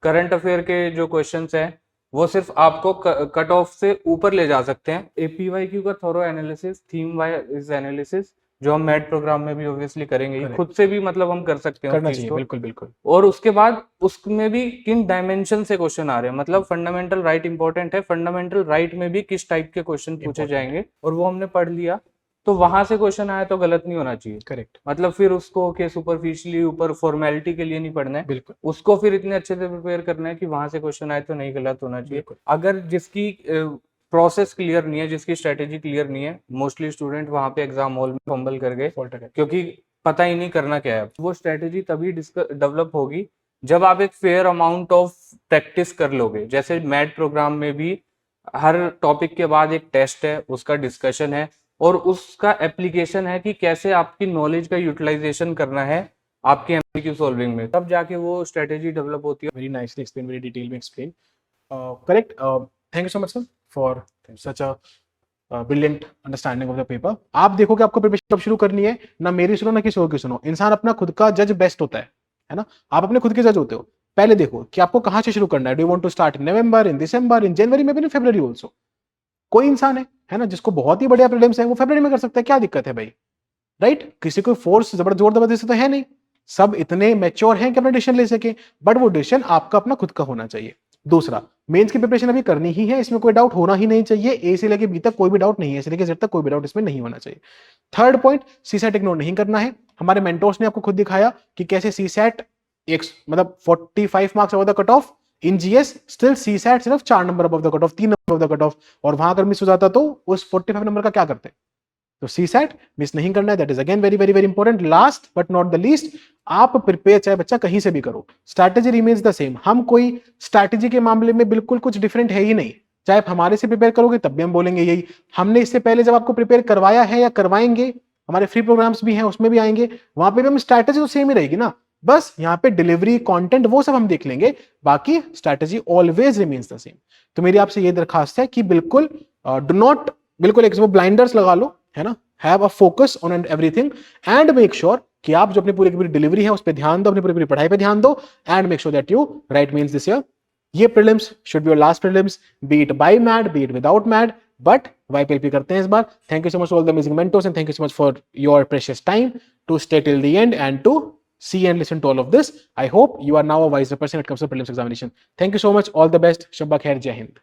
करंट अफेयर के जो क्वेश्चंस हैं वो सिर्फ आपको कट ऑफ से ऊपर ले जा सकते हैं. एपीवाईक्यू का थोरो एनालिसिस, थीम वाइज एनालिसिस जो हम मैट प्रोग्राम में भी ऑब्वियसली करेंगे ही, Correct. खुद से भी मतलब हम कर सकते हैं करना उस चीज चाहिए, को. बिल्कुल बिल्कुल. और उसके बाद उसमें भी किन डायमेंशन से क्वेश्चन आ रहे हैं, मतलब फंडामेंटल राइट इंपॉर्टेंट है, फंडामेंटल राइट में भी किस टाइप के क्वेश्चन पूछे Important जाएंगे, और वो हमने पढ़ लिया, तो वहां से क्वेश्चन आया तो गलत नहीं होना चाहिए. करेक्ट, मतलब फिर उसको के सुपरफिशियली ऊपर फॉर्मेलिटी के लिए नहीं पढ़ना है, बिल्कुल उसको फिर इतने अच्छे से प्रिपेयर करना है कि वहां से क्वेश्चन आए तो नहीं गलत होना चाहिए. बिल्कुल. अगर जिसकी प्रोसेस क्लियर नहीं है, जिसकी स्ट्रेटेजी क्लियर नहीं है, मोस्टली स्टूडेंट वहां पे एग्जाम हॉल में फंबल कर गए फॉल्ट है. क्योंकि पता ही नहीं करना क्या है. वो स्ट्रेटेजी तभी डेवलप होगी जब आप एक फेयर अमाउंट ऑफ प्रैक्टिस कर लोगे. जैसे मैट प्रोग्राम में भी हर टॉपिक के बाद एक टेस्ट है, उसका डिस्कशन है, और उसका एप्लीकेशन है कि कैसे आपकी नॉलेज का यूटिलाइजेशन करना है आपके एमसीक्यू सॉल्विंग में, तब जाके वो स्ट्रेटेजी डेवलप होती है. Very nicely explain, very detail में explain. Correct. Thank you so much sir for such a brilliant understanding of the paper. आप देखो कि आपको प्रिपरेशन कब शुरू करनी है, ना मेरी सुनो ना किसी और की सुनो. इंसान अपना खुद का जज बेस्ट होता है ना? आप अपने खुद के जज होते हो. पहले देखो कि आपको कहां से शुरू करना है. Do you want to start in November, in December, in January, में भी इन फरवरी ऑल्सो. कोई इंसान है ना, जिसको बहुत ही बढ़िया प्रीलिम्स है, वो फरवरी में कर सकता है, क्या दिक्कत है भाई? राइट? किसी को फोर्स जोर जबरदस्ती तो है नहीं, सब इतने मैच्योर हैं कि अपना डिसीजन ले सके, बट वो डिसीजन आपका अपना खुद का होना चाहिए. दूसरा, मेंस की प्रिपरेशन अभी करनी ही है, इसमें कोई डाउट होना ही नहीं चाहिए. ए से लेके बी तक कोई भी डाउट नहीं है, से लेके जेड तक कोई भी डाउट इसमें नहीं होना चाहिए. थर्ड पॉइंट, सीसैट इग्नोर नहीं करना है. हमारे मेंटोर्स ने आपको खुद दिखाया कि कैसे सीसैट एक मतलब 45 marks above the cut of, in GS still CSAT सिर्फ 4 number above the cut of, 3 number above the cut of, और वहां अगर मिस हो जाता तो उस 45 नंबर का क्या करते? तो सीसैट मिस नहीं करना है, that is again very very very important. Last but not the least, आप प्रिपेयर चाहे बच्चा कहीं से भी करो, स्ट्रैटेजी रिमेन्स द सेम। हम कोई स्ट्रैटेजी के मामले में बिल्कुल कुछ डिफरेंट है ही नहीं, चाहे आप हमारे से प्रिपेयर करोगे तब भी हम बोलेंगे यही। हमने इससे पहले जब आपको प्रिपेयर करवाया है या करवाएंगे, हमारे फ्री प्रोग्राम्स भी हैं उसमें भी आएंगे, वहां पे भी हम स्ट्रैटेजी तो सेम ही रहेगी ना, बस यहाँ पे डिलीवरी कंटेंट वो सब हम देख लेंगे, बाकी strategy always remains the same. तो मेरी आपसे ये दरखास्त है कि बिल्कुल डू नॉट, बिल्कुल एक वो ब्लाइंडर्स लगा लो, है ना, have a focus on and everything and make sure कि आप जो अपनी पूरी पूरी डिलीवरी है उस पर ध्यान दो, अपनी पूरी पूरी पढ़ाई पे ध्यान दो, and make sure that you write mains this year. ये prelims should be your last prelims, be it by mad, be it without mad, but YPLP करते हैं इस बार। Thank you so much all the amazing mentors and thank you so much for your precious time to stay till the end and to see and listen to all of this. I hope you are now a wiser person when it comes to prelims examination. Thank you so much. All the best. Shabba khair. Jai Hind.